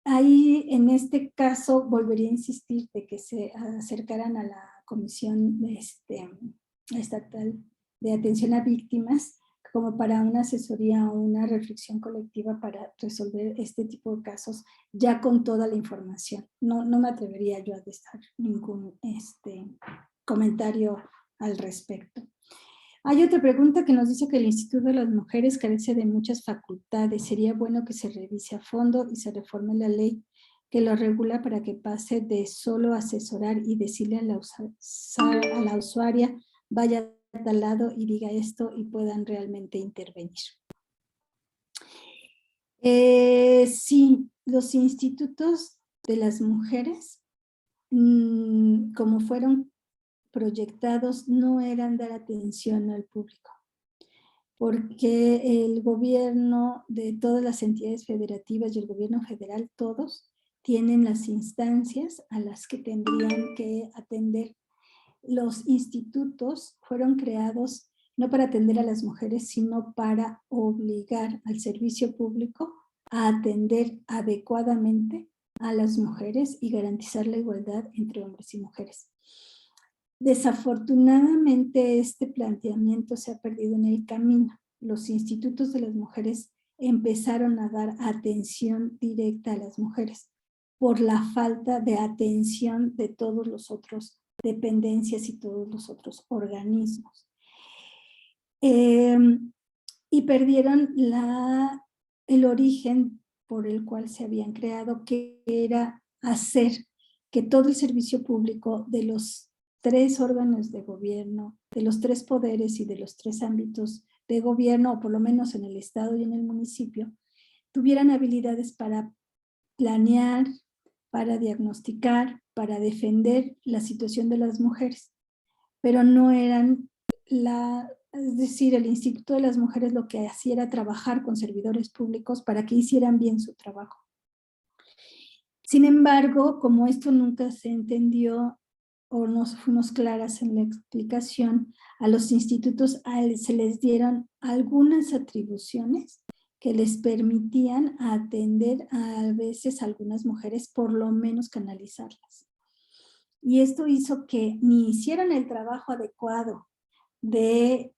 Ahí, en este caso, volvería a insistir de que se acercaran a la Comisión Estatal de Atención a Víctimas como para una asesoría o una reflexión colectiva para resolver este tipo de casos ya con toda la información. No me atrevería yo a dar ningún comentario al respecto. Hay otra pregunta que nos dice que el Instituto de las Mujeres carece de muchas facultades. Sería bueno que se revise a fondo y se reforme la ley que lo regula para que pase de solo asesorar y decirle a la usuaria vaya a tal lado y diga esto y puedan realmente intervenir. Sí, los institutos de las mujeres, como fueron proyectados, no eran dar atención al público, porque el gobierno de todas las entidades federativas y el gobierno federal, todos tienen las instancias a las que tendrían que atender. Los institutos fueron creados no para atender a las mujeres, sino para obligar al servicio público a atender adecuadamente a las mujeres y garantizar la igualdad entre hombres y mujeres. Desafortunadamente, este planteamiento se ha perdido en el camino. Los institutos de las mujeres empezaron a dar atención directa a las mujeres por la falta de atención de todos los otros dependencias y todos los otros organismos. Y perdieron el origen por el cual se habían creado, que era hacer que todo el servicio público de los 3 órganos de gobierno, de los 3 poderes y de los 3 ámbitos de gobierno, o por lo menos en el estado y en el municipio, tuvieran habilidades para planear, para diagnosticar, para defender la situación de las mujeres, pero no eran es decir, el Instituto de las Mujeres lo que hacía era trabajar con servidores públicos para que hicieran bien su trabajo. Sin embargo, como esto nunca se entendió o no fuimos claras en la explicación, a los institutos se les dieron algunas atribuciones que les permitían atender a veces a algunas mujeres, por lo menos canalizarlas. Y esto hizo que ni hicieran el trabajo adecuado de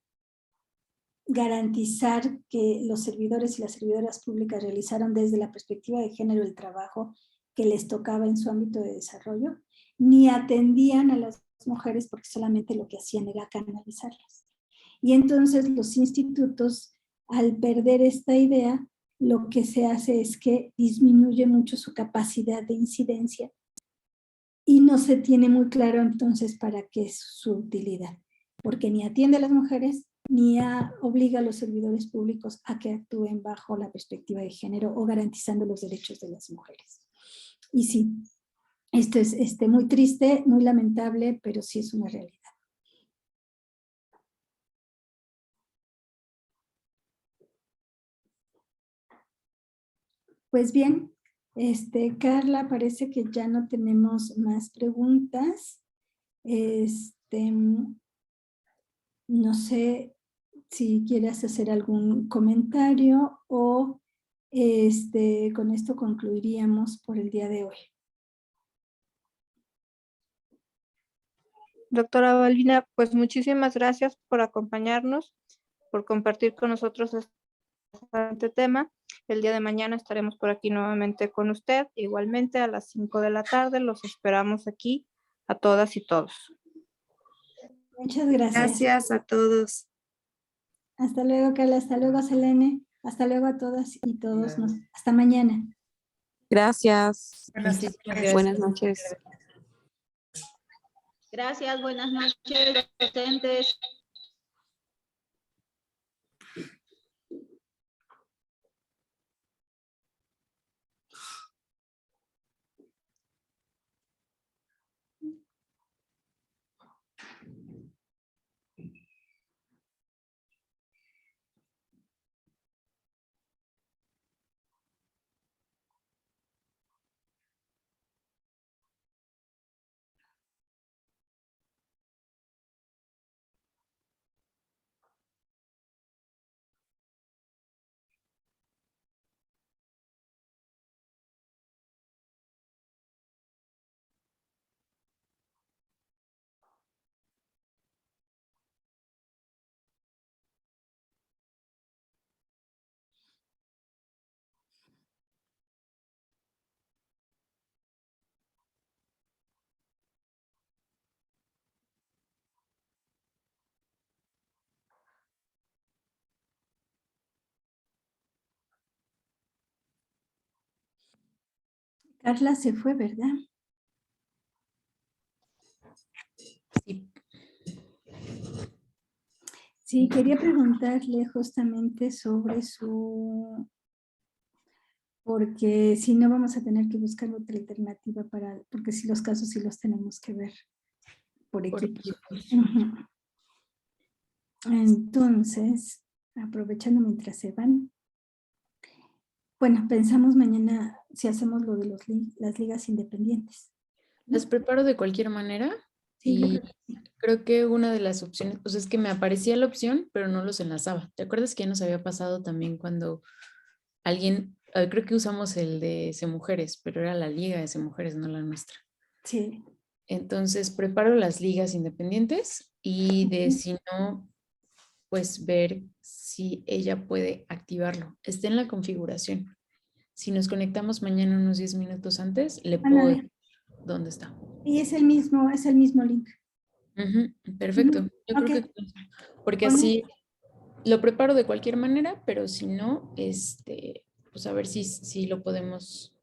garantizar que los servidores y las servidoras públicas realizaron desde la perspectiva de género el trabajo que les tocaba en su ámbito de desarrollo, ni atendían a las mujeres porque solamente lo que hacían era canalizarlas. Y entonces los institutos, al perder esta idea, lo que se hace es que disminuye mucho su capacidad de incidencia y no se tiene muy claro entonces para qué es su utilidad, porque ni atiende a las mujeres ni obliga a los servidores públicos a que actúen bajo la perspectiva de género o garantizando los derechos de las mujeres. Y sí, esto es muy triste, muy lamentable, pero sí es una realidad. Pues bien, Carla, parece que ya no tenemos más preguntas. No sé si quieres hacer algún comentario o con esto concluiríamos por el día de hoy. Doctora Balbina, pues muchísimas gracias por acompañarnos, por compartir con nosotros este tema. El día de mañana estaremos por aquí nuevamente con usted. Igualmente a las 5 de la tarde los esperamos aquí a todas y todos. Muchas gracias. Gracias a todos. Hasta luego, Carla. Hasta luego, Selene. Hasta luego a todas y todos. Hasta mañana. Gracias. Gracias. Buenas noches. Gracias, buenas noches, docentes. Carla se fue, ¿verdad? Sí. Sí, quería preguntarle justamente sobre porque si no vamos a tener que buscar otra alternativa porque si los casos sí los tenemos que ver por equipos. Entonces, aprovechando mientras se van, bueno, pensamos mañana si hacemos lo de las ligas independientes. Las preparo de cualquier manera. Sí, y creo que una de las opciones, pues es que me aparecía la opción, pero no los enlazaba. ¿Te acuerdas que ya nos había pasado también cuando alguien, creo que usamos el de Mujeres, pero era la liga de Mujeres, no la nuestra? Sí. Entonces preparo las ligas independientes y si no, pues ver si ella puede activarlo. Está en la configuración. Si nos conectamos mañana unos 10 minutos antes, le puedo decir dónde está. Y es el mismo link. Perfecto. Yo creo que porque así lo preparo de cualquier manera, pero si no, pues a ver si lo podemos,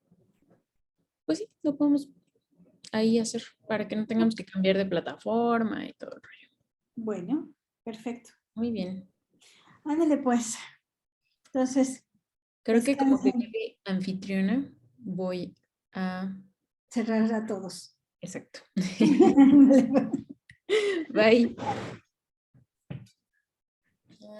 pues sí, lo podemos ahí hacer para que no tengamos que cambiar de plataforma y todo el rollo. Bueno, perfecto. Muy bien. Ándale pues. Entonces, creo que como que anfitriona voy a cerrar a todos. Exacto. Vale, pues. Bye.